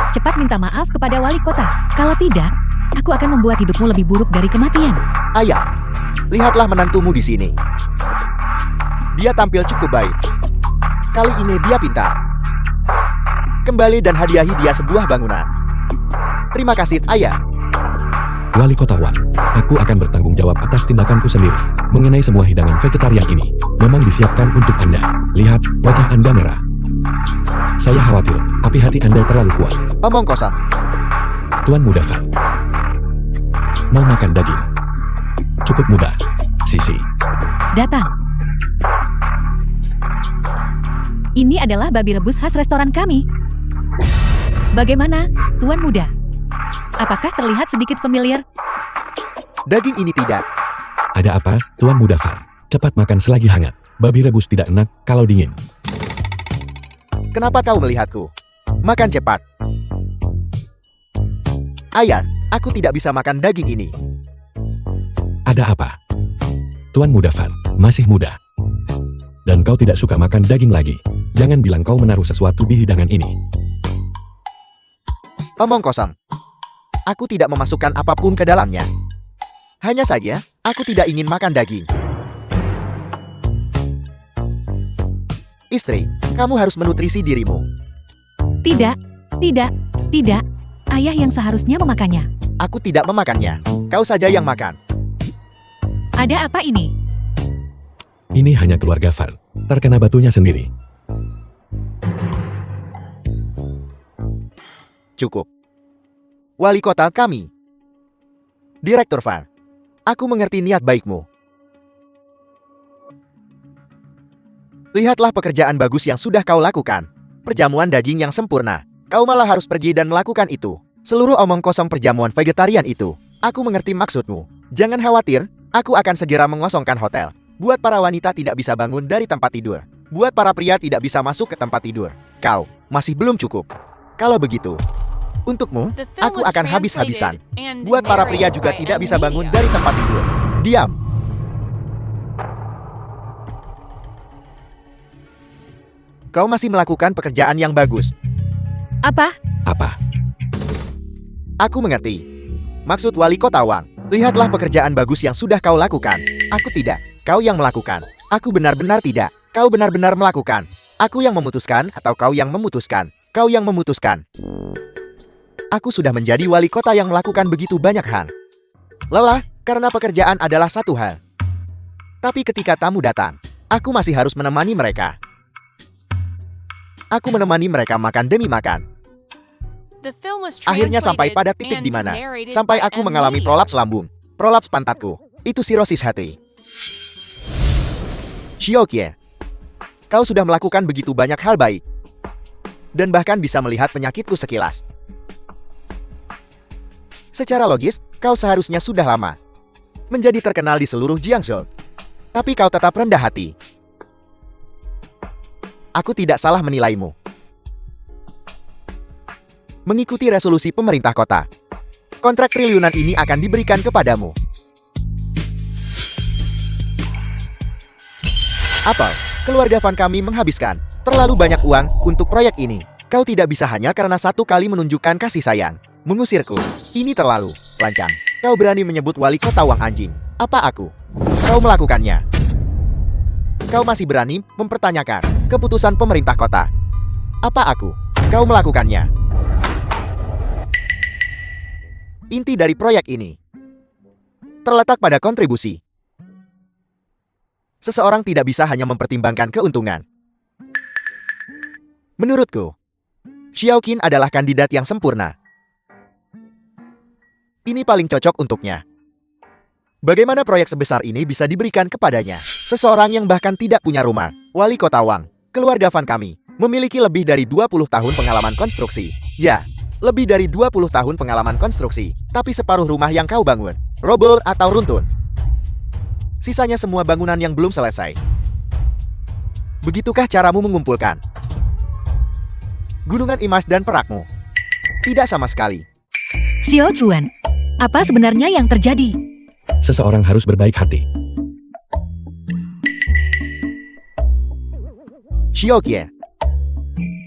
Cepat minta maaf kepada wali kota. Kalau tidak, aku akan membuat hidupmu lebih buruk dari kematian. Ayah, lihatlah menantumu di sini. Dia tampil cukup baik. Kali ini dia pintar. Kembali dan hadiahi dia sebuah bangunan. Terima kasih, Ayah. Wali Kota Wang, aku akan bertanggung jawab atas tindakanku sendiri. Mengenai semua hidangan vegetarian ini, memang disiapkan untuk Anda. Lihat, wajah Anda merah. Saya khawatir, api hati Anda terlalu kuat. Omong kosong. Tuan Muda Fan. Mau makan daging? Cukup mudah. Sisi. Datang. Ini adalah babi rebus khas restoran kami. Bagaimana, Tuan Muda? Apakah terlihat sedikit familiar? Daging ini tidak. Ada apa, Tuan Muda Fan? Cepat makan selagi hangat. Babi rebus tidak enak kalau dingin. Kenapa kau melihatku? Makan cepat. Ayah, aku tidak bisa makan daging ini. Ada apa? Tuan Muda Fan, masih muda. Dan kau tidak suka makan daging lagi. Jangan bilang kau menaruh sesuatu di hidangan ini. Omong kosong. Aku tidak memasukkan apapun ke dalamnya. Hanya saja, aku tidak ingin makan daging. Istri, kamu harus menutrisi dirimu. Tidak. Ayah yang seharusnya memakannya. Aku tidak memakannya. Kau saja yang makan. Ada apa ini? Ini hanya keluarga Fan. Terkena batunya sendiri. Cukup. Wali kota kami. Direktur Fan. Aku mengerti niat baikmu. Lihatlah pekerjaan bagus yang sudah kau lakukan. Perjamuan daging yang sempurna. Kau malah harus pergi dan melakukan itu. Seluruh omong kosong perjamuan vegetarian itu. Aku mengerti maksudmu. Jangan khawatir, aku akan segera mengosongkan hotel. Buat para wanita tidak bisa bangun dari tempat tidur. Buat para pria tidak bisa masuk ke tempat tidur. Kau masih belum cukup. Kalau begitu, untukmu, aku akan habis-habisan. Buat para pria juga tidak bisa bangun dari tempat tidur. Diam. Kau masih melakukan pekerjaan yang bagus. Apa? Apa? Aku mengerti. Maksud wali kota Wang. Lihatlah pekerjaan bagus yang sudah kau lakukan. Aku tidak. Kau yang melakukan. Aku benar-benar tidak. Kau benar-benar melakukan. Aku yang memutuskan atau kau yang memutuskan? Kau yang memutuskan. Aku sudah menjadi wali kota yang melakukan begitu banyak hal. Lelah, karena pekerjaan adalah satu hal. Tapi ketika tamu datang, aku masih harus menemani mereka. Aku menemani mereka makan demi makan. The film was Akhirnya sampai translated pada titik and di mana narrated sampai by aku Em mengalami Lee. prolaps lambung, prolaps pantatku. Itu sirosis hati. Xiaoqian, kau sudah melakukan begitu banyak hal baik. Dan bahkan bisa melihat penyakitku sekilas. Secara logis, kau seharusnya sudah lama menjadi terkenal di seluruh Jiangsu. Tapi kau tetap rendah hati. Aku tidak salah menilaimu. Mengikuti resolusi pemerintah kota, kontrak triliunan ini akan diberikan kepadamu. Apel, keluarga Van kami menghabiskan terlalu banyak uang untuk proyek ini. Kau tidak bisa hanya karena satu kali menunjukkan kasih sayang mengusirku. Ini terlalu lancang. Kau berani menyebut wali kota Wang anjing. Apa aku? Kau melakukannya. Kau masih berani mempertanyakan keputusan pemerintah kota. Apa aku? Kau melakukannya. Inti dari proyek ini terletak pada kontribusi. Seseorang tidak bisa hanya mempertimbangkan keuntungan. Menurutku, Xiaoqin adalah kandidat yang sempurna. Ini paling cocok untuknya. Bagaimana proyek sebesar ini bisa diberikan kepadanya? Seseorang yang bahkan tidak punya rumah. Wali kota Wang, keluarga Van kami, memiliki lebih dari 20 tahun pengalaman konstruksi. Ya, lebih dari 20 tahun pengalaman konstruksi, tapi separuh rumah yang kau bangun roboh atau runtuh. Sisanya semua bangunan yang belum selesai. Begitukah caramu mengumpulkan gunungan emas dan perakmu? Tidak sama sekali. Xiao Chuan, apa sebenarnya yang terjadi? Seseorang harus berbaik hati. Xiaoqian,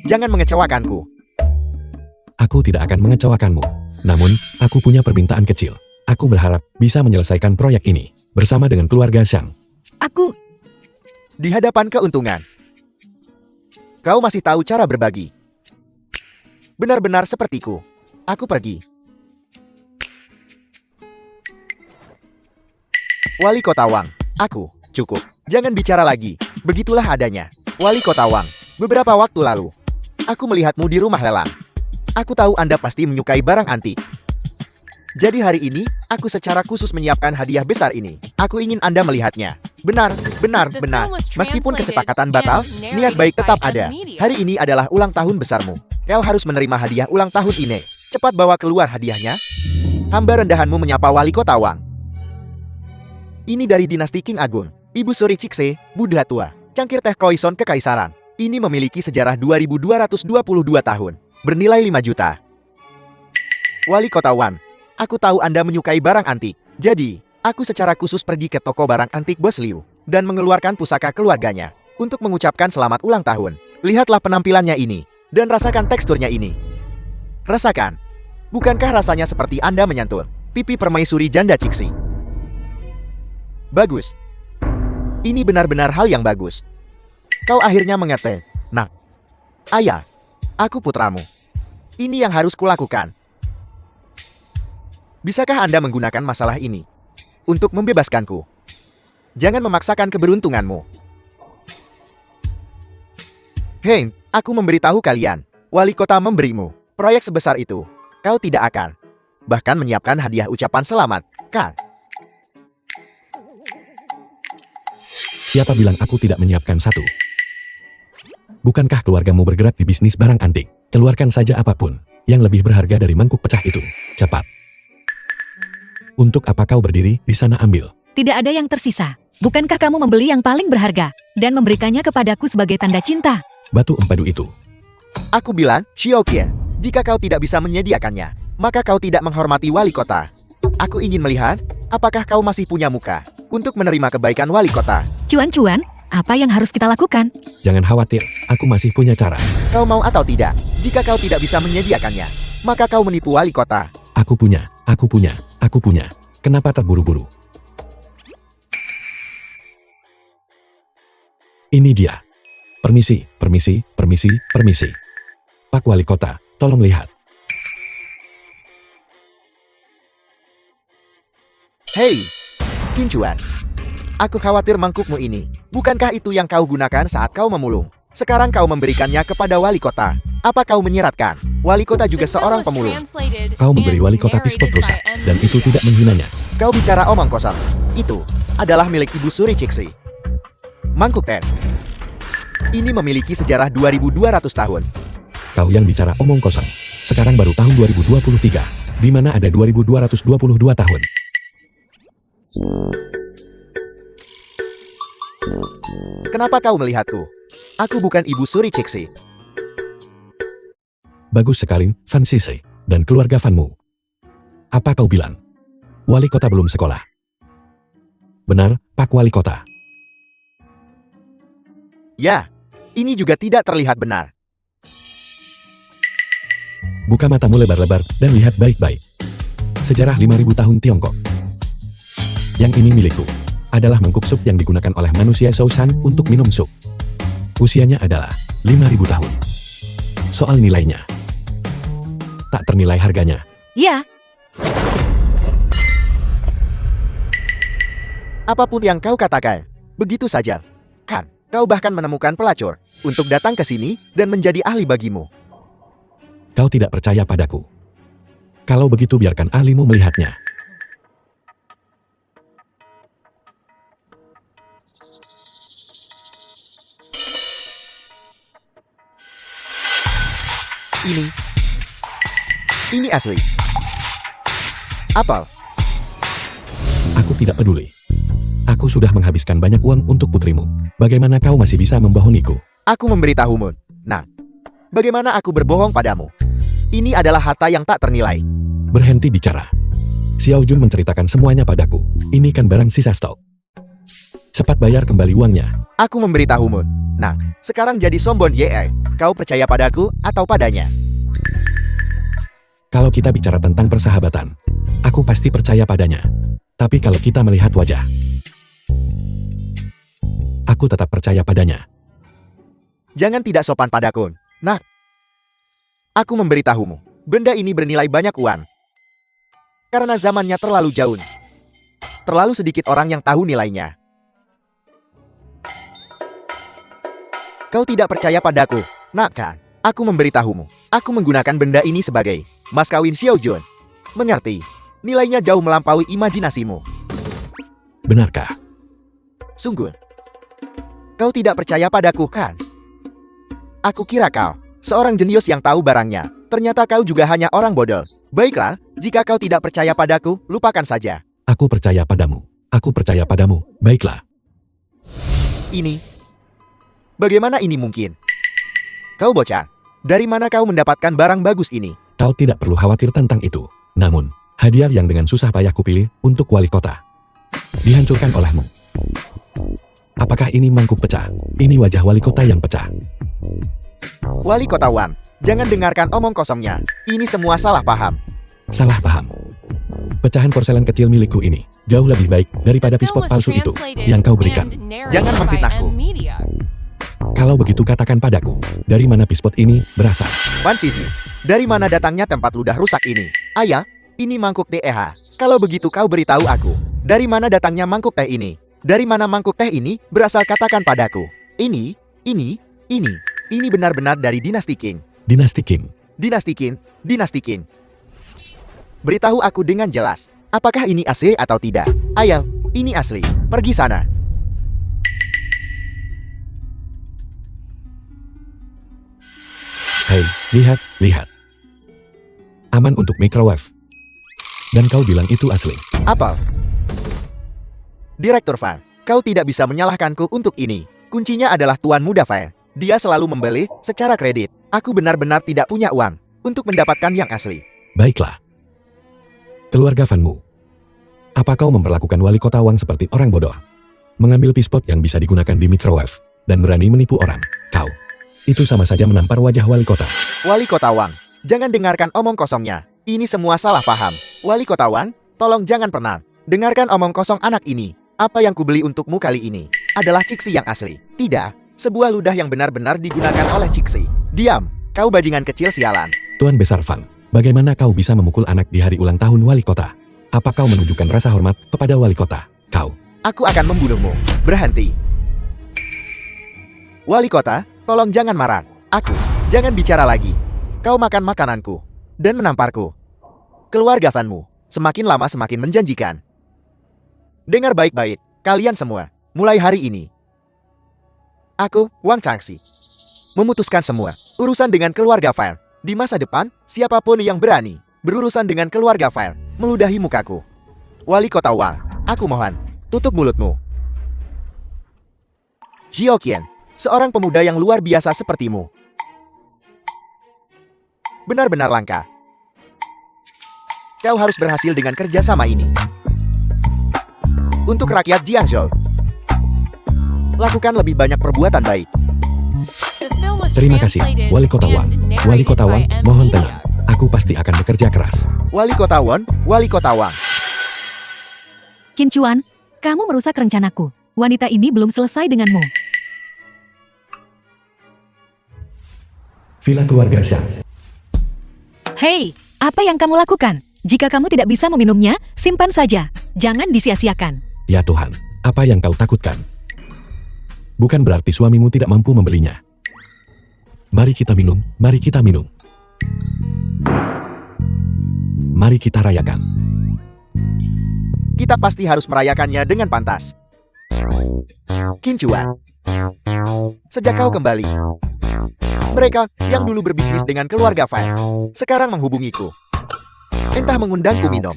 jangan mengecewakanku. Aku tidak akan mengecewakanmu. Namun, aku punya permintaan kecil. Aku berharap bisa menyelesaikan proyek ini bersama dengan keluarga Shang. Aku, Di hadapan keuntungan, kau masih tahu cara berbagi. Benar-benar sepertiku. Aku pergi. Wali kota Wang, aku, cukup. Jangan bicara lagi. Begitulah adanya. Wali kota Wang, beberapa waktu lalu, aku melihatmu di rumah lelang. Aku tahu Anda pasti menyukai barang antik. Jadi hari ini, aku secara khusus menyiapkan hadiah besar ini. Aku ingin Anda melihatnya. Benar, benar, The benar. film was Meskipun translated kesepakatan and batal, narrated niat baik by tetap Em ada. Media. Hari ini adalah ulang tahun besarmu. Kau harus menerima hadiah ulang tahun ini. Cepat bawa keluar hadiahnya. Hamba rendahanmu menyapa wali kota Wang. Ini dari dinasti Qing Agung. Ibu Suri Cikse, Buddha tua. Cangkir teh Koison Kekaisaran. Ini memiliki sejarah 2222 tahun. Bernilai 5 juta. Wali kota Wang, aku tahu Anda menyukai barang antik. Jadi, aku secara khusus pergi ke toko barang antik Bos Liu dan mengeluarkan pusaka keluarganya untuk mengucapkan selamat ulang tahun. Lihatlah penampilannya ini dan rasakan teksturnya ini. Rasakan. Bukankah rasanya seperti Anda menyentuh pipi permaisuri janda Cixi? Bagus. Ini benar-benar hal yang bagus. Kau akhirnya mengerti. Nah, ayah, aku putramu. Ini yang harus kulakukan. Bisakah Anda menggunakan masalah ini untuk membebaskanku? Jangan memaksakan keberuntunganmu. Hei, aku memberitahu kalian. Wali kota memberimu proyek sebesar itu. Kau tidak akan bahkan menyiapkan hadiah ucapan selamat, kan? Siapa bilang aku tidak menyiapkan satu? Bukankah keluargamu bergerak di bisnis barang antik? Keluarkan saja apapun yang lebih berharga dari mangkuk pecah itu. Cepat. Untuk apa kau berdiri di sana ambil? tidak ada yang tersisa. Bukankah kamu membeli yang paling berharga dan memberikannya kepadaku sebagai tanda cinta? Batu empedu itu. Aku bilang, Xiaoqian, jika kau tidak bisa menyediakannya, maka kau tidak menghormati wali kota. Aku ingin melihat, apakah kau masih punya muka untuk menerima kebaikan wali kota. Cuan-cuan, apa yang harus kita lakukan? Jangan khawatir, aku masih punya cara. Kau mau atau tidak, jika kau tidak bisa menyediakannya, maka kau menipu wali kota. Aku punya. Kenapa terburu-buru? Ini dia. Permisi, permisi, permisi, permisi. Pak Wali Kota, tolong lihat. Hei, Kincuan. Aku khawatir mangkukmu ini. Bukankah itu yang kau gunakan saat kau memulung? Sekarang kau memberikannya kepada wali kota. Apa kau menyiratkan? Wali kota juga The film seorang was pemulung. translated Kau memberi and wali kota pispot narrated rusak, by dan itu tidak menghinanya. Kau bicara omong kosong. Itu adalah milik Ibu Suri Ciksi. Mangkuk teh. Ini memiliki sejarah 2200 tahun. Kau yang bicara omong kosong. Sekarang baru tahun 2023, di mana ada 2222 tahun. Kenapa kau melihatku? Aku bukan Ibu Suri Ciksi. Bagus sekali, Van Sisi, dan keluarga Vanmu. Apa kau bilang? Wali kota belum sekolah. Benar, Pak Wali Kota. Ya, ini juga tidak terlihat benar. Buka matamu lebar-lebar dan lihat baik-baik. Sejarah 5000 tahun Tiongkok. Yang ini milikku. Adalah mangkuk sup yang digunakan oleh manusia Shousan untuk minum sup. Usianya adalah 5000 tahun. Soal nilainya. Tak ternilai harganya. Ya, Apapun yang kau katakan, begitu saja. Kan, kau bahkan menemukan pelacur untuk datang ke sini dan menjadi ahli bagimu. Kau tidak percaya padaku. Kalau begitu biarkan ahlimu melihatnya. Ini asli. Apel, Aku tidak peduli. Aku sudah menghabiskan banyak uang untuk putrimu. Bagaimana kau masih bisa membohongiku? aku memberitahumu. Nah, bagaimana aku berbohong padamu? Ini adalah harta yang tak ternilai. Berhenti bicara. Xiao Jun menceritakan semuanya padaku. Ini kan barang sisa stok. Cepat bayar kembali uangnya. Aku memberitahumu. Nah, sekarang jadi sombong ye. Kau percaya padaku atau padanya? Kalau kita bicara tentang persahabatan, aku pasti percaya padanya. Tapi kalau kita melihat wajah, aku tetap percaya padanya. Jangan tidak sopan padaku. Nah, aku memberitahumu. Benda ini bernilai banyak uang. Karena zamannya terlalu jauh. Terlalu sedikit orang yang tahu nilainya. Kau tidak percaya padaku, nak kan? Aku memberitahumu. Aku menggunakan benda ini sebagai mas kawin Xiao Jun. Mengerti? Nilainya jauh melampaui imajinasimu. Benarkah? Sungguh. Kau tidak percaya padaku, kan? Aku kira kau seorang jenius yang tahu barangnya. Ternyata kau juga hanya orang bodoh. Baiklah, jika kau tidak percaya padaku, lupakan saja. Aku percaya padamu. Aku percaya padamu. Baiklah. Ini. Bagaimana ini mungkin? Kau bocah. Dari mana kau mendapatkan barang bagus ini? Kau tidak perlu khawatir tentang itu. Namun, hadiah yang dengan susah payah kupilih untuk wali kota dihancurkan olehmu. Apakah ini mangkuk pecah? Ini wajah wali kota yang pecah. Wali Kota Wang, jangan dengarkan omong kosongnya. Ini semua salah paham. Salah paham. Pecahan porselen kecil milikku ini jauh lebih baik daripada The film pispot was palsu itu translated yang kau berikan. and narrated Jangan by memfitnahku. M Media. Kalau begitu katakan padaku, dari mana pispot ini berasal? Wan Sisi, dari mana datangnya tempat ludah rusak ini? Ayah, ini mangkuk DEH. Kalau begitu kau beritahu aku, dari mana datangnya mangkuk teh ini? Dari mana mangkuk teh ini berasal, katakan padaku. Ini benar-benar dari dinasti Qing. Dinasti Qing. Dinasti Qing, dinasti Qing. Beritahu aku dengan jelas, apakah ini asli atau tidak? Ayo, ini asli. Pergi sana. Hei, lihat. Aman untuk microwave. Dan kau bilang itu asli. Apel. Direktur Fan, kau tidak bisa menyalahkanku untuk ini. Kuncinya adalah Tuan Muda Fan. Dia selalu membeli secara kredit. Aku benar-benar tidak punya uang untuk mendapatkan yang asli. Baiklah. Keluarga Vanmu. Apa kau memperlakukan wali kota Wang seperti orang bodoh? Mengambil pispot yang bisa digunakan di microwave dan berani menipu orang. Kau. Itu sama saja menampar wajah wali kota. Wali Kota Wang, jangan dengarkan omong kosongnya. Ini semua salah paham. Wali Kota Wang, tolong jangan pernah Dengarkan omong kosong anak ini. Apa yang kubeli untukmu kali ini adalah Cixi yang asli. Tidak, sebuah ludah yang benar-benar digunakan oleh Cixi. Diam, kau bajingan kecil sialan. Tuan Besar Van, bagaimana kau bisa memukul anak di hari ulang tahun wali kota? Apa kau menunjukkan rasa hormat kepada wali kota? Kau. Aku akan membunuhmu. Berhenti. Wali kota, tolong jangan marah. Aku, jangan bicara lagi. Kau makan makananku dan menamparku. Keluarga Vanmu semakin lama semakin menjanjikan. Dengar baik-baik, kalian semua. Mulai hari ini, aku, Wang Changxi, memutuskan semua urusan dengan keluarga Van. Di masa depan, siapapun yang berani berurusan dengan keluarga Van meludahi mukaku. Wali kota Wang, aku mohon, tutup mulutmu. Xiaoqian, seorang pemuda yang luar biasa sepertimu, benar-benar langka. Kau harus berhasil dengan kerjasama ini. Untuk rakyat Jiangzhou, lakukan lebih banyak perbuatan baik. The film was Terima kasih, translated Wali Kota Wang. and Wali Kota Wang, narrated by mohon M. tenang. Media. Aku pasti akan bekerja keras. Wali kota Won, Wali kota Wang. Qin Chuan, kamu merusak rencanaku. Wanita ini belum selesai denganmu. Villa keluarga Xiang. Hei, apa yang kamu lakukan? Jika kamu tidak bisa meminumnya, simpan saja. Jangan disia-siakan. Ya Tuhan, apa yang kau takutkan? Bukan berarti suamimu tidak mampu membelinya. Mari kita minum, mari kita minum. Mari kita rayakan. Kita pasti harus merayakannya dengan pantas. Qin Chuan, sejak kau kembali, mereka yang dulu berbisnis dengan keluarga Fan, sekarang menghubungiku. Entah mengundangku minum.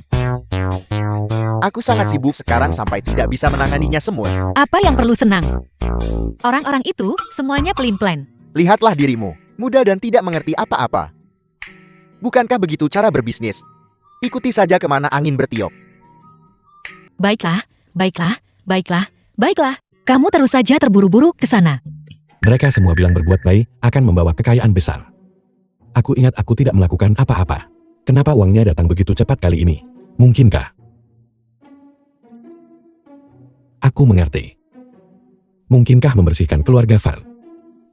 Aku sangat sibuk sekarang sampai tidak bisa menanganinya semua. Apa yang perlu senang? Orang-orang itu semuanya pelin-pelan. Lihatlah dirimu, muda dan tidak mengerti apa-apa. Bukankah begitu cara berbisnis? Ikuti saja kemana angin bertiup. Baiklah, baiklah, baiklah, baiklah. Kamu terus saja terburu-buru ke sana. Mereka semua bilang berbuat baik akan membawa kekayaan besar. Aku ingat aku tidak melakukan apa-apa. Kenapa uangnya datang begitu cepat kali ini? Mungkinkah? Aku mengerti. Mungkinkah membersihkan keluarga Van,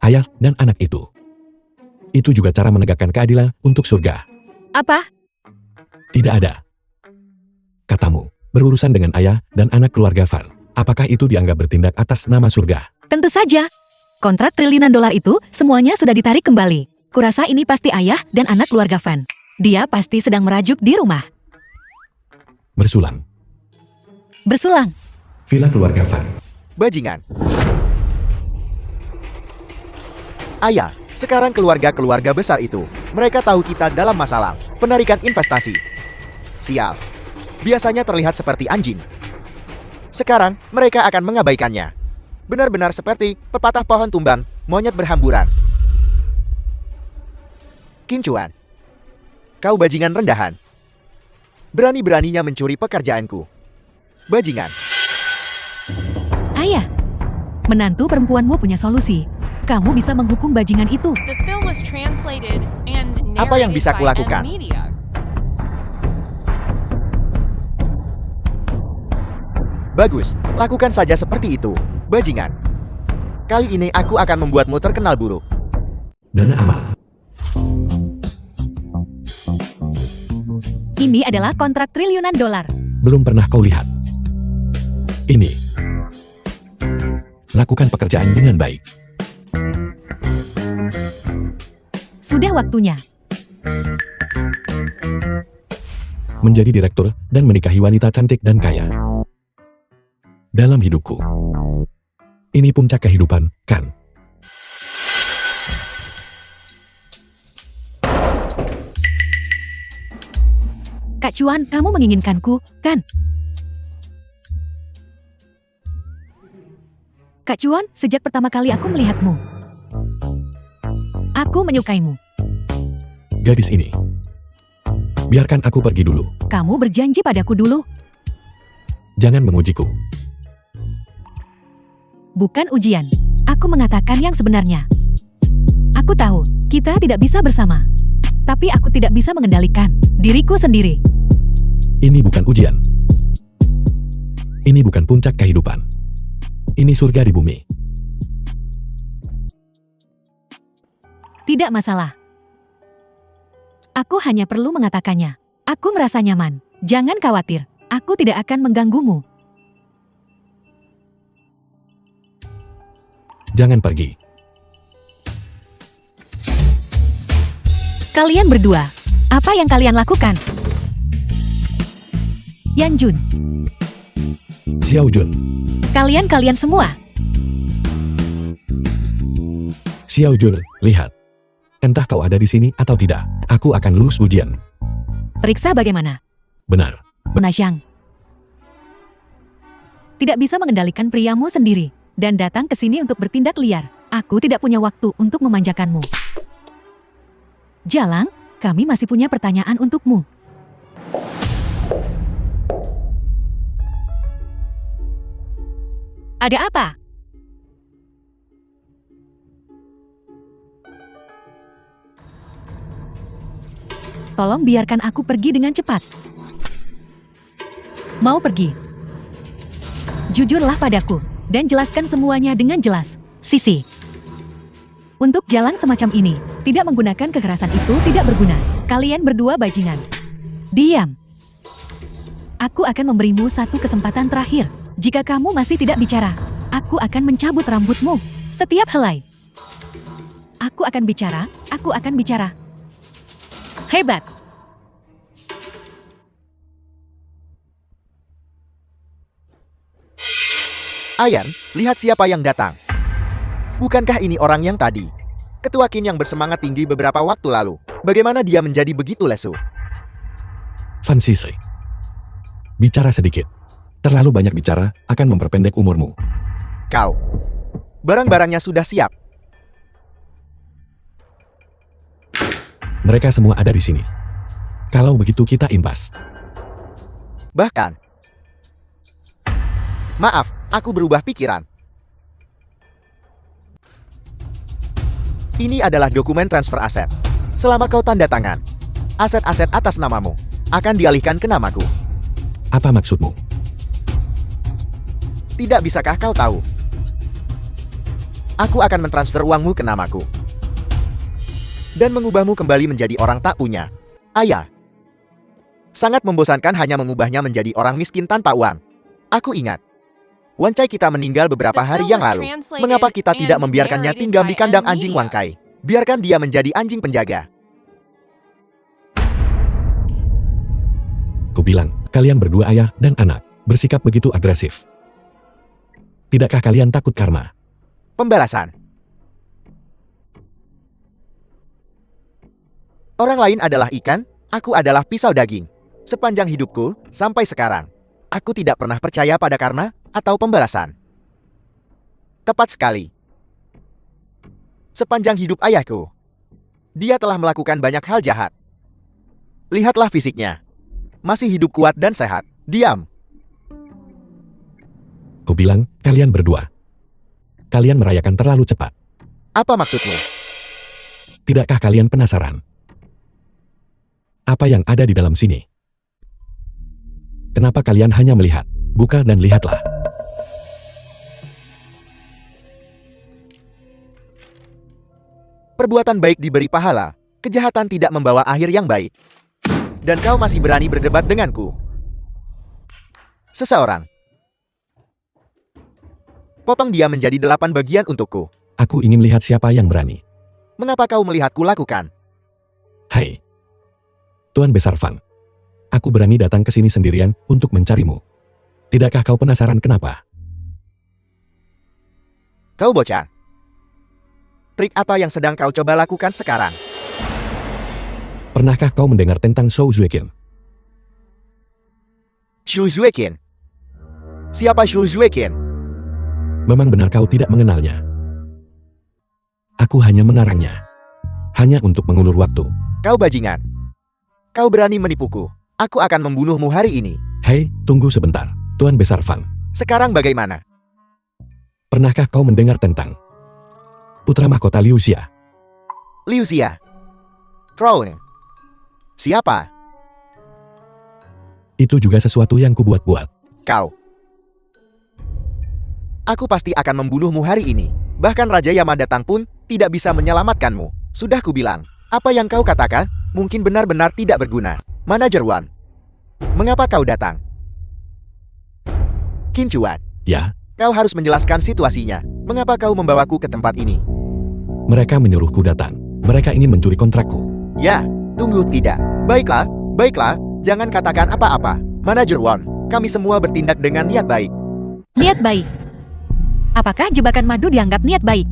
ayah dan anak itu? Itu juga cara menegakkan keadilan untuk surga. Apa? Tidak ada. Katamu, berurusan dengan ayah dan anak keluarga Van. Apakah itu dianggap bertindak atas nama surga? Tentu saja. Kontrak triliunan dolar itu semuanya sudah ditarik kembali. Kurasa ini pasti ayah dan anak keluarga Van. Dia pasti sedang merajuk di rumah. Bersulang. Bersulang. Villa keluarga Van. Bajingan. Ayah, sekarang keluarga-keluarga besar itu, mereka tahu kita dalam masalah penarikan investasi. Sial. Biasanya terlihat seperti anjing. Sekarang, mereka akan mengabaikannya. Benar-benar seperti pepatah pohon tumbang, monyet berhamburan. Qin Chuan, kau bajingan rendahan. Berani-beraninya mencuri pekerjaanku. Bajingan. Ayah, menantu perempuanmu punya solusi. Kamu bisa menghukum bajingan itu. The film was translated and Apa yang narrated bisa by kulakukan? M. Media. Bagus, lakukan saja seperti itu, bajingan. Kali ini aku akan membuatmu terkenal buruk. Dana aman. Ini adalah kontrak triliunan dolar. Belum pernah kau lihat. Ini. Lakukan pekerjaan dengan baik. Sudah waktunya. Menjadi direktur dan menikahi wanita cantik dan kaya. Dalam hidupku. Ini puncak kehidupan, kan? Kak Chuan, kamu menginginkanku, kan? Kak Chuan, sejak pertama kali aku melihatmu, aku menyukaimu. Gadis ini. Biarkan aku pergi dulu. Kamu berjanji padaku dulu, Jangan mengujiku. bukan ujian. Aku mengatakan yang sebenarnya. Aku tahu, kita tidak bisa bersama. Tapi aku tidak bisa mengendalikan diriku sendiri. Ini bukan ujian. Ini bukan puncak kehidupan. Ini surga di bumi. Tidak masalah. Aku hanya perlu mengatakannya. Aku merasa nyaman. Jangan khawatir, aku tidak akan mengganggumu. Jangan pergi. Kalian berdua, apa yang kalian lakukan? Yanjun, Xiao Jun. kalian semua. Xiao Jun, lihat. Entah kau ada di sini atau tidak, aku akan lulus ujian. Periksa bagaimana? Benar. Nasyang. Tidak bisa mengendalikan priamu sendiri, dan datang ke sini untuk bertindak liar. Aku tidak punya waktu untuk memanjakanmu. Jalang, kami masih punya pertanyaan untukmu. Ada apa? Tolong biarkan aku pergi dengan cepat. Mau pergi? Jujurlah padaku, dan jelaskan semuanya dengan jelas. Sisi. Untuk jalan semacam ini, tidak menggunakan kekerasan itu tidak berguna. Kalian berdua bajingan. Diam. Aku akan memberimu satu kesempatan terakhir. Jika kamu masih tidak bicara, aku akan mencabut rambutmu setiap helai. Aku akan bicara, aku akan bicara. Hebat. Ayan, lihat siapa yang datang. Bukankah ini orang yang tadi? Ketua Qin yang bersemangat tinggi beberapa waktu lalu. Bagaimana dia menjadi begitu lesu? Fan Sisri. Bicara sedikit. Terlalu banyak bicara akan memperpendek umurmu. Kau. Barang-barangnya sudah siap. Mereka semua ada di sini. Kalau begitu kita impas. Bahkan. Maaf, aku berubah pikiran. Ini adalah dokumen transfer aset. Selama kau tanda tangan, aset-aset atas namamu akan dialihkan ke namaku. Apa maksudmu? Tidak bisakah kau tahu? Aku akan mentransfer uangmu ke namaku. Dan mengubahmu kembali menjadi orang tak punya ayah. Sangat membosankan hanya mengubahnya menjadi orang miskin tanpa uang. Aku ingat. Wancai kita meninggal beberapa hari yang lalu. Mengapa kita tidak membiarkannya tinggal di kandang anjing Wangkai? Biarkan dia menjadi anjing penjaga. Kubilang, kalian berdua ayah dan anak, bersikap begitu agresif. Tidakkah kalian takut karma? Pembalasan. Orang lain adalah ikan, aku adalah pisau daging. Sepanjang hidupku, sampai sekarang, aku tidak pernah percaya pada karma atau pembalasan. Tepat sekali. Sepanjang hidup ayahku, dia telah melakukan banyak hal jahat. Lihatlah fisiknya. Masih hidup kuat dan sehat. Diam. Kubilang, kalian berdua. Kalian merayakan terlalu cepat. Apa maksudmu? Tidakkah kalian penasaran? Apa yang ada di dalam sini? Kenapa kalian hanya melihat? Buka dan lihatlah. Perbuatan baik diberi pahala, kejahatan tidak membawa akhir yang baik. Dan kau masih berani berdebat denganku. Seseorang. Potong dia menjadi 8 bagian untukku. Aku ingin melihat siapa yang berani. Mengapa kau melihatku lakukan? Hai. Tuan Besar Fan. Aku berani datang ke sini sendirian untuk mencarimu. Tidakkah kau penasaran kenapa? Kau bocah. Trik apa yang sedang kau coba lakukan sekarang? Pernahkah kau mendengar tentang Shou Zueqin? Shu Zueqin. Siapa Shu Zueqin? Memang benar kau tidak mengenalnya. Aku hanya mengarangnya. Hanya untuk mengulur waktu. Kau bajingan. Kau berani menipuku. Aku akan membunuhmu hari ini. Hei, tunggu sebentar. Tuan Besar Fan. Sekarang bagaimana? Pernahkah kau mendengar tentang putra mahkota Liu Xia? Liu Xia. Crown. Siapa? Itu juga sesuatu yang kubuat-buat. Kau. aku pasti akan membunuhmu hari ini. Bahkan Raja Yama datang pun tidak bisa menyelamatkanmu. Sudah kubilang, apa yang kau katakan mungkin benar-benar tidak berguna. Manajer Wan, mengapa kau datang? Qin Chuan, Ya, kau harus menjelaskan situasinya. Mengapa kau membawaku ke tempat ini? mereka menyuruhku datang. Mereka ingin mencuri kontrakku. Ya, tunggu tidak. Baiklah, baiklah, jangan katakan apa-apa. Manajer Wan, kami semua bertindak dengan niat baik. Niat baik. Apakah jebakan madu dianggap niat baik?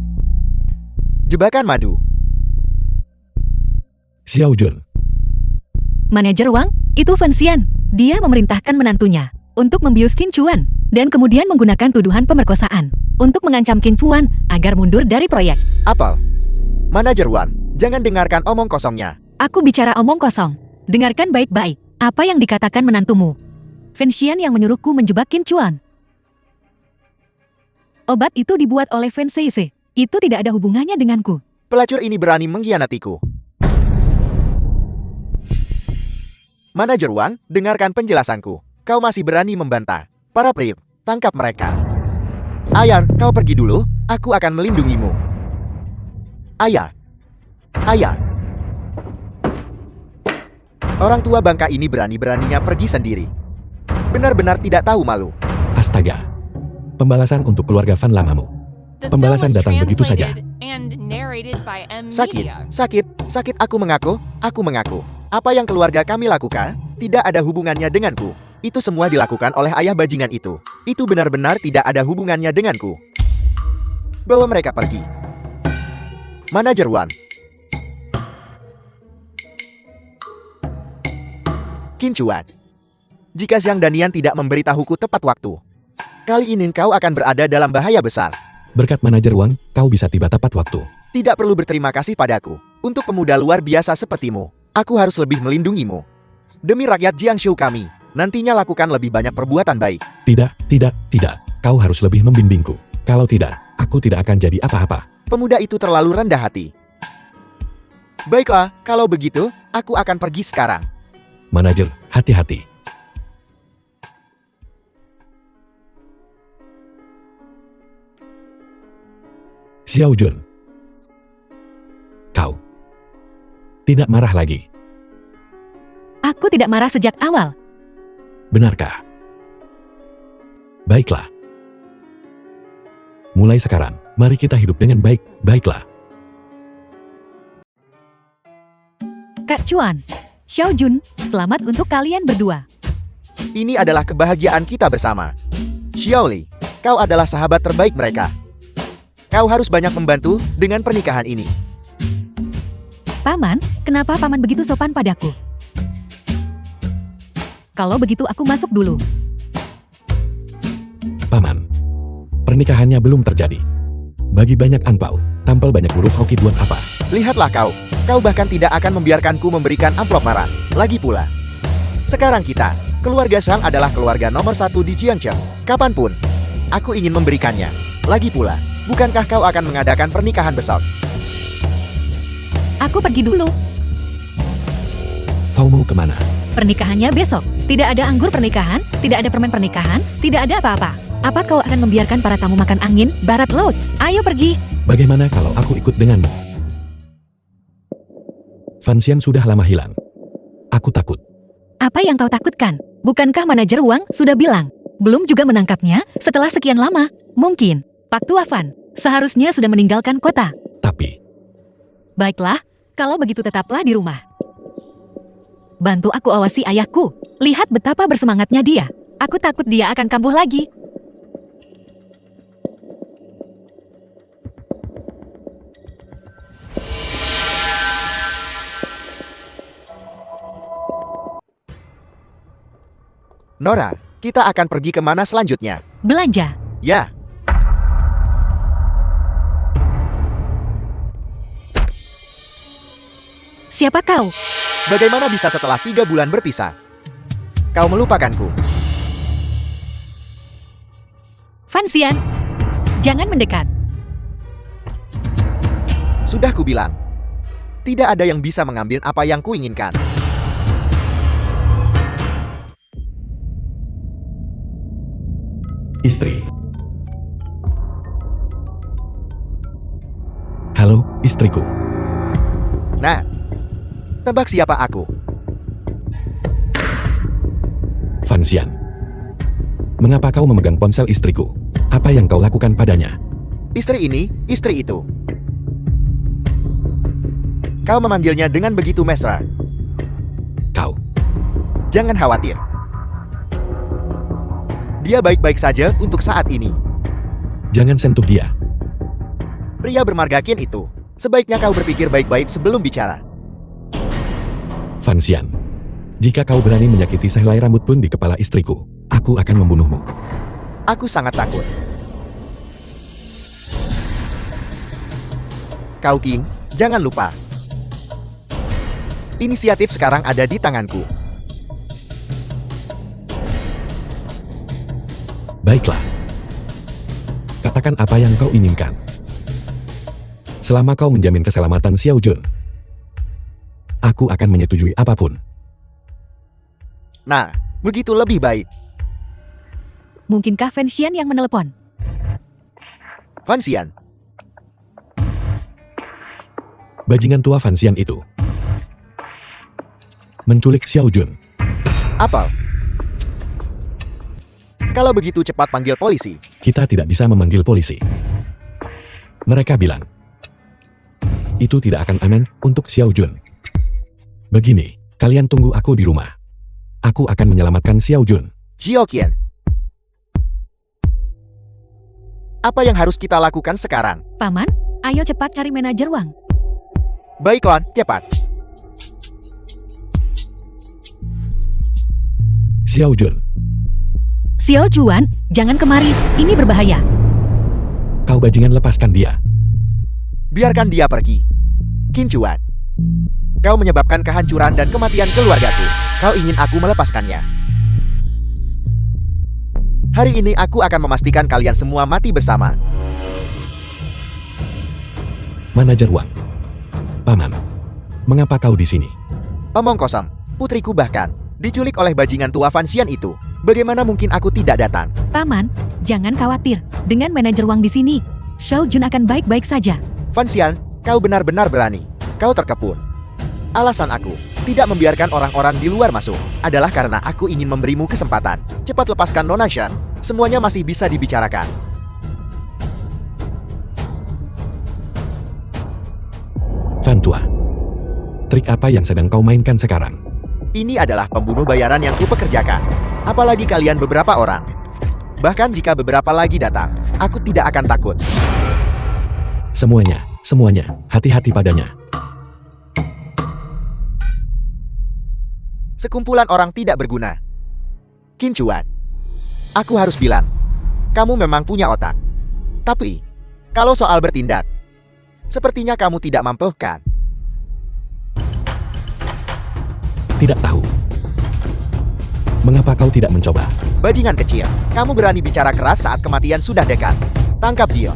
Jebakan madu. Xiao Jun, Manajer Wang, itu Fen Xian. Dia memerintahkan menantunya untuk membius Qin Chuan dan kemudian menggunakan tuduhan pemerkosaan untuk mengancam Qin Chuan agar mundur dari proyek. Apel. Manajer Wan, jangan dengarkan omong kosongnya. Aku bicara omong kosong. Dengarkan baik-baik. Apa yang dikatakan menantumu? Fen Xian yang menyuruhku menjebak Qin Chuan. Obat itu dibuat oleh Fen Seise. Itu tidak ada hubungannya denganku. Pelacur ini berani mengkhianatiku. Manajer Wan, dengarkan penjelasanku. Kau masih berani membantah. Para priok, tangkap mereka. Ayah, kau pergi dulu. Aku akan melindungimu. Ayah. Ayah. Orang tua bangka ini berani-beraninya pergi sendiri. Benar-benar tidak tahu malu. astaga. Pembalasan untuk keluarga Van lamamu. The film Pembalasan was datang begitu saja. translated and narrated by M. Sakit, Media. sakit aku mengaku. Apa yang keluarga kami lakukan, tidak ada hubungannya denganku. Itu semua dilakukan oleh ayah bajingan itu. Itu benar-benar tidak ada hubungannya denganku. Bawa mereka pergi. Manajer Wan. Qin Chuan. Jika Zhang Danian tidak memberitahuku tepat waktu, kali ini kau akan berada dalam bahaya besar. Berkat manajer Wang, kau bisa tiba tepat waktu. Tidak perlu berterima kasih padaku. Untuk pemuda luar biasa sepertimu, aku harus lebih melindungimu. Demi rakyat Jiangsu kami, nantinya lakukan lebih banyak perbuatan baik. Tidak. Kau harus lebih membimbingku. Kalau tidak, aku tidak akan jadi apa-apa. Pemuda itu terlalu rendah hati. Baiklah, kalau begitu, aku akan pergi sekarang. Manajer, hati-hati. Xiao Jun. Kau tidak marah lagi, Aku tidak marah sejak awal. benarkah? Baiklah. Mulai sekarang, mari kita hidup dengan baik, baiklah. Kak Chuan, Xiao Jun, selamat untuk kalian berdua. Ini adalah kebahagiaan kita bersama. Xiaoli, kau adalah sahabat terbaik mereka. Kau harus banyak membantu dengan pernikahan ini. Paman, kenapa paman begitu sopan padaku? Kalau begitu aku masuk dulu. Paman, pernikahannya belum terjadi. Bagi banyak angpau, tampil banyak huruf hoki buat apa? Lihatlah kau bahkan tidak akan membiarkanku memberikan amplop marah. Lagi pula, sekarang kita, keluarga Shang adalah keluarga nomor 1 di Jiangcheng. Kapanpun, aku ingin memberikannya. Lagi pula, bukankah kau akan mengadakan pernikahan besok? Aku pergi dulu. Kau mau kemana? Pernikahannya besok. Tidak ada anggur pernikahan, tidak ada permen pernikahan, tidak ada apa-apa. Apa kau akan membiarkan para tamu makan angin barat laut? Ayo pergi. Bagaimana kalau aku ikut denganmu? Fan Xian sudah lama hilang. Aku takut. Apa yang kau takutkan? Bukankah manajer Wang sudah bilang? Belum juga menangkapnya setelah sekian lama. Mungkin Pak Tua Fan seharusnya sudah meninggalkan kota. Tapi, Baiklah, kalau begitu tetaplah di rumah. Bantu aku awasi ayahku. Lihat betapa bersemangatnya dia. Aku takut dia akan kambuh lagi. Nora, kita akan pergi kemana selanjutnya? Belanja. Ya, Siapa kau? bagaimana bisa setelah 3 bulan berpisah? Kau melupakanku. Fan Xian. Jangan mendekat. Sudah kubilang, tidak ada yang bisa mengambil apa yang kuinginkan. istri. istriku. Nah, tebak siapa aku? Fan Xian. Mengapa kau memegang ponsel istriku? Apa yang kau lakukan padanya? Istri ini, istri itu. Kau memanggilnya dengan begitu mesra. Kau. Jangan khawatir. Dia baik-baik saja untuk saat ini. Jangan sentuh dia. Pria bermarga Qin itu. Sebaiknya kau berpikir baik-baik sebelum bicara. Fan Xian. Jika kau berani menyakiti sehelai rambut pun di kepala istriku, aku akan membunuhmu. Aku sangat takut. Kau King, jangan lupa. Inisiatif sekarang ada di tanganku. Baiklah. Katakan apa yang kau inginkan. Selama kau menjamin keselamatan Xiao Jun, aku akan menyetujui apapun. Nah, begitu lebih baik. Mungkinkah Fan Xian yang menelepon? Fan Xian, Bajingan tua Fan Xian itu menculik Xiao Jun. apa? Kalau begitu cepat panggil polisi. Kita tidak bisa memanggil polisi. Mereka bilang, itu tidak akan aman untuk Xiao Jun. Begini, kalian tunggu aku di rumah. Aku akan menyelamatkan Xiao Jun. Xiao Qian. Apa yang harus kita lakukan sekarang? Paman, ayo cepat cari manajer Wang. Baiklah, cepat. Xiao Jun, Xiao Juan, jangan kemari, ini berbahaya. kau bajingan, lepaskan dia. Biarkan dia pergi. Qin Chuan. Kau menyebabkan kehancuran dan kematian keluargaku. Kau ingin aku melepaskannya. Hari ini aku akan memastikan kalian semua mati bersama. Manajer Wang. Paman, mengapa kau di sini? Omong kosong. Putriku bahkan diculik oleh bajingan tua Fan Xian itu. Bagaimana mungkin aku tidak datang? Paman, jangan khawatir. Dengan manajer Wang di sini, Xiao Jun akan baik-baik saja. Fan Xian, kau benar-benar berani. Kau terkepul. Alasan aku tidak membiarkan orang-orang di luar masuk adalah karena aku ingin memberimu kesempatan. Cepat lepaskan Nona Shan. Semuanya masih bisa dibicarakan. Fan tua. Trik apa yang sedang kau mainkan sekarang? Ini adalah pembunuh bayaran yang kupekerjakan. Apalagi kalian beberapa orang. Bahkan jika beberapa lagi datang, aku tidak akan takut. Semuanya, hati-hati padanya. Sekumpulan orang tidak berguna. Qin Chuan, aku harus bilang, kamu memang punya otak. Tapi, kalau soal bertindak, sepertinya kamu tidak mampu kan? Tidak tahu. Mengapa kau tidak mencoba? Bajingan kecil, kamu berani bicara keras saat kematian sudah dekat. Tangkap dia.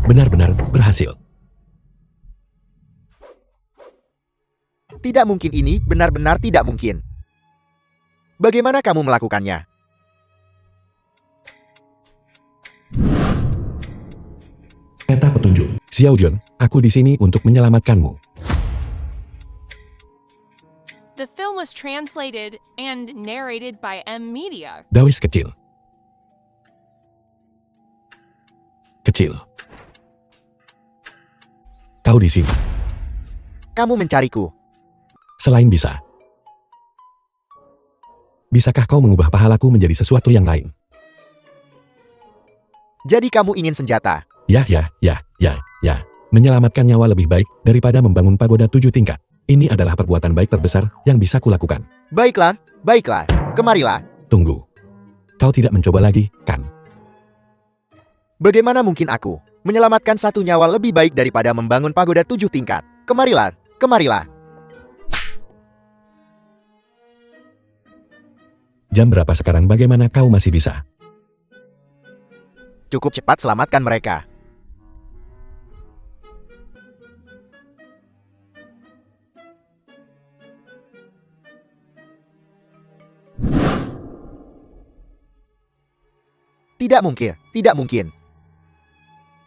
Benar-benar berhasil. Tidak mungkin, ini benar-benar tidak mungkin. Bagaimana kamu melakukannya? Peta petunjuk. Xiao Jun, aku di sini untuk menyelamatkanmu. The film was translated and narrated by M Media. Dawis kecil. Kecil. Kau di sini. Kamu mencariku. Selain bisa. Bisakah kau mengubah pahalaku menjadi sesuatu yang lain? Jadi kamu ingin senjata. Ya. Menyelamatkan nyawa lebih baik daripada membangun pagoda 7 tingkat. Ini adalah perbuatan baik terbesar yang bisa kulakukan. Baiklah, baiklah. Kemarilah. Tunggu. Kau tidak mencoba lagi, kan? Bagaimana mungkin aku menyelamatkan satu nyawa lebih baik daripada membangun pagoda 7 tingkat? Kemarilah, kemarilah. Jam berapa sekarang? Bagaimana kau masih bisa? Cukup cepat selamatkan mereka. Tidak mungkin, tidak mungkin.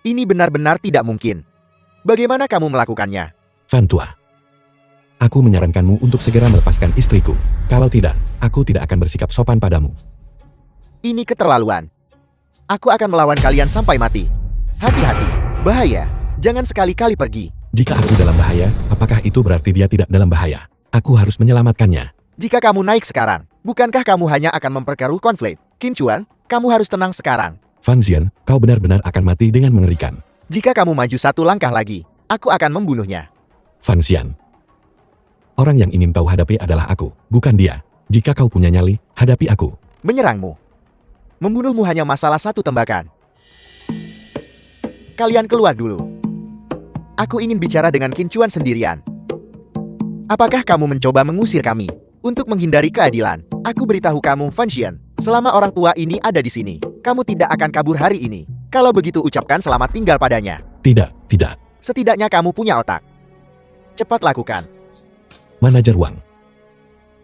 Ini benar-benar tidak mungkin. Bagaimana kamu melakukannya? Fan tua. Aku menyarankanmu untuk segera melepaskan istriku. Kalau tidak, aku tidak akan bersikap sopan padamu. Ini keterlaluan. Aku akan melawan kalian sampai mati. Hati-hati, bahaya. Jangan sekali-kali pergi. Jika aku dalam bahaya, apakah itu berarti dia tidak dalam bahaya? Aku harus menyelamatkannya. Jika kamu naik sekarang, bukankah kamu hanya akan memperkeruh konflik? Qin Chuan, kamu harus tenang sekarang. Fan Xian, kau benar-benar akan mati dengan mengerikan. Jika kamu maju satu langkah lagi, aku akan membunuhnya. Fan Xian. Orang yang ingin kau hadapi adalah aku, bukan dia. Jika kau punya nyali, hadapi aku. Menyerangmu. Membunuhmu hanya masalah satu tembakan. Kalian keluar dulu. Aku ingin bicara dengan Qin Chuan sendirian. Apakah kamu mencoba mengusir kami? Untuk menghindari keadilan, aku beritahu kamu, Fan Xian, selama orang tua ini ada di sini, kamu tidak akan kabur hari ini. Kalau begitu ucapkan selamat tinggal padanya. Tidak, tidak. Setidaknya kamu punya otak. Cepat lakukan. Manajer Wang.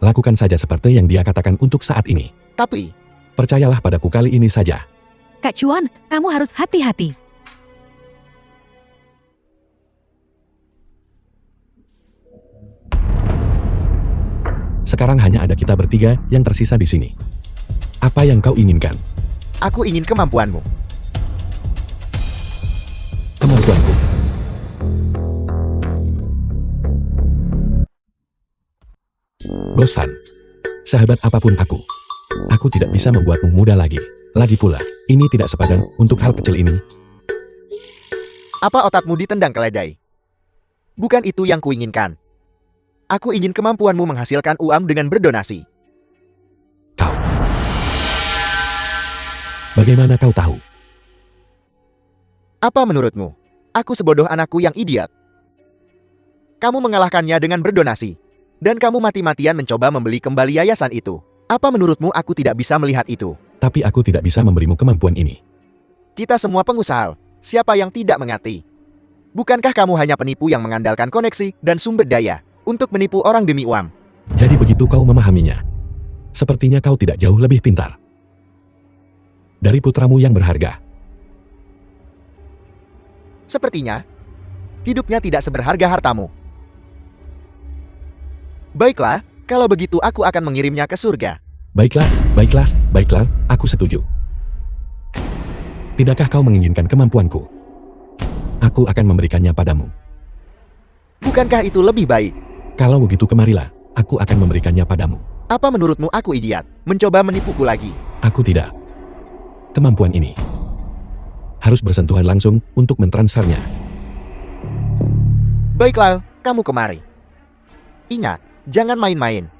Lakukan saja seperti yang dia katakan untuk saat ini. Tapi, Percayalah padaku kali ini saja. Kak Chuan, kamu harus hati-hati. Sekarang hanya ada kita bertiga yang tersisa di sini. Apa yang kau inginkan? aku ingin kemampuanmu. Kemampuanku. Bosan. Sahabat apapun aku tidak bisa membuatmu muda lagi. Lagi pula, ini tidak sepadan untuk hal kecil ini. Apa otakmu ditendang keledai? Bukan itu yang kuinginkan. Aku ingin kemampuanmu menghasilkan uang dengan berdonasi. Kau. Bagaimana kau tahu? Apa menurutmu? Aku sebodoh anakku yang idiot. Kamu mengalahkannya dengan berdonasi. Dan kamu mati-matian mencoba membeli kembali yayasan itu. Apa menurutmu aku tidak bisa melihat itu? Tapi aku tidak bisa memberimu kemampuan ini. Kita semua pengusaha. Siapa yang tidak mengerti? Bukankah kamu hanya penipu yang mengandalkan koneksi dan sumber daya untuk menipu orang demi uang? Jadi begitu kau memahaminya. Sepertinya kau tidak jauh lebih pintar dari putramu yang berharga. Sepertinya hidupnya tidak seberharga hartamu. Baiklah, kalau begitu aku akan mengirimnya ke surga. Baiklah, aku setuju. Tidakkah kau menginginkan kemampuanku? Aku akan memberikannya padamu. Bukankah itu lebih baik? Kalau begitu kemarilah, aku akan memberikannya padamu. Apa menurutmu aku idiot? Mencoba menipuku lagi? Aku tidak. Kemampuan ini harus bersentuhan langsung untuk mentransfernya. Baiklah, kamu kemari. Ingat, jangan main-main.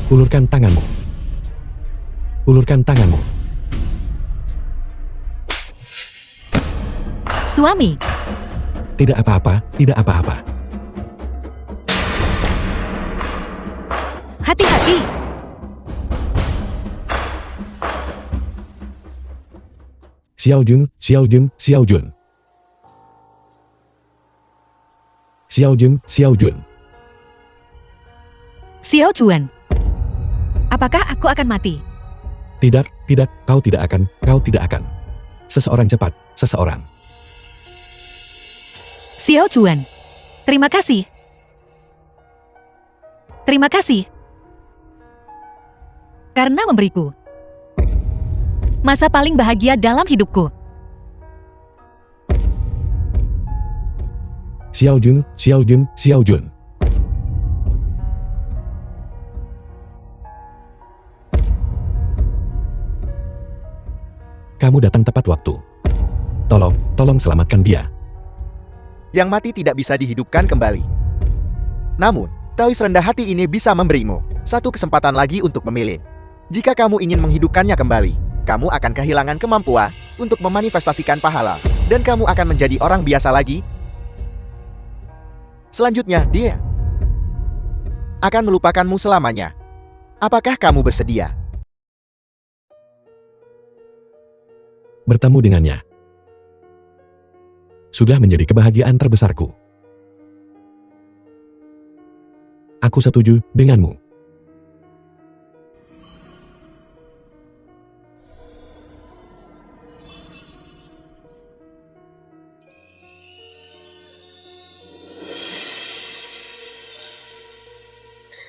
Ulurkan tanganmu. Ulurkan tanganmu. Suami, Tidak apa-apa, tidak apa-apa. hati-hati. Xiao Jun. Xiao Jun. Xiao Juan. Apakah aku akan mati? Tidak, kau tidak akan. Seseorang cepat, seseorang. Xiao Juan. Terima kasih. Terima kasih. Karena memberiku masa paling bahagia dalam hidupku. Xiao Jun. Kamu datang tepat waktu. Tolong selamatkan dia. Yang mati tidak bisa dihidupkan kembali. Namun, Taois rendah hati ini bisa memberimu satu kesempatan lagi untuk memilih. Jika kamu ingin menghidupkannya kembali, kamu akan kehilangan kemampuan untuk memanifestasikan pahala, dan kamu akan menjadi orang biasa lagi. Selanjutnya, dia akan melupakanmu selamanya. Apakah kamu bersedia? Bertemu dengannya sudah menjadi kebahagiaan terbesarku. Aku setuju denganmu.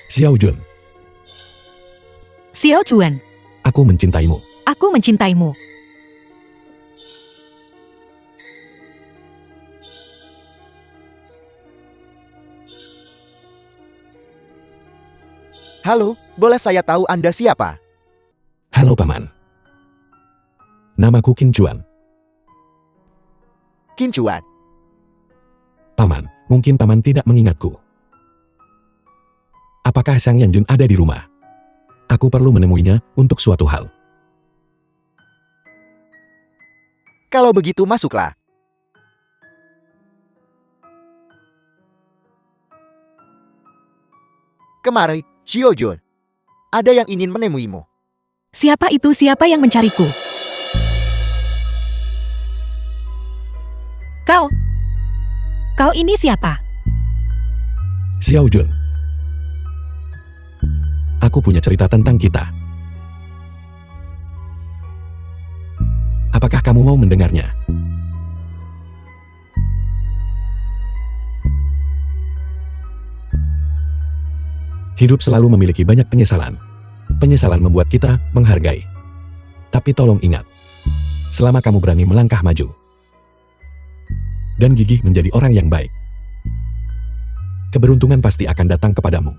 Xiao Jun, Xiao Juan, aku mencintaimu. aku mencintaimu. Halo, boleh saya tahu Anda siapa? Halo Paman. Namaku Qin Chuan. Qin Chuan. Paman, mungkin Paman tidak mengingatku. Apakah Sang Yanjun ada di rumah? Aku perlu menemuinya untuk suatu hal. Kalau begitu masuklah. Kemari, Xiao Jun. Ada yang ingin menemuimu. Siapa itu? Siapa yang mencariku? Kau ini siapa? Xiao Jun. Aku punya cerita tentang kita. Apakah kamu mau mendengarnya? Hidup selalu memiliki banyak penyesalan. Penyesalan membuat kita menghargai. Tapi tolong ingat, selama kamu berani melangkah maju dan gigih menjadi orang yang baik, keberuntungan pasti akan datang kepadamu.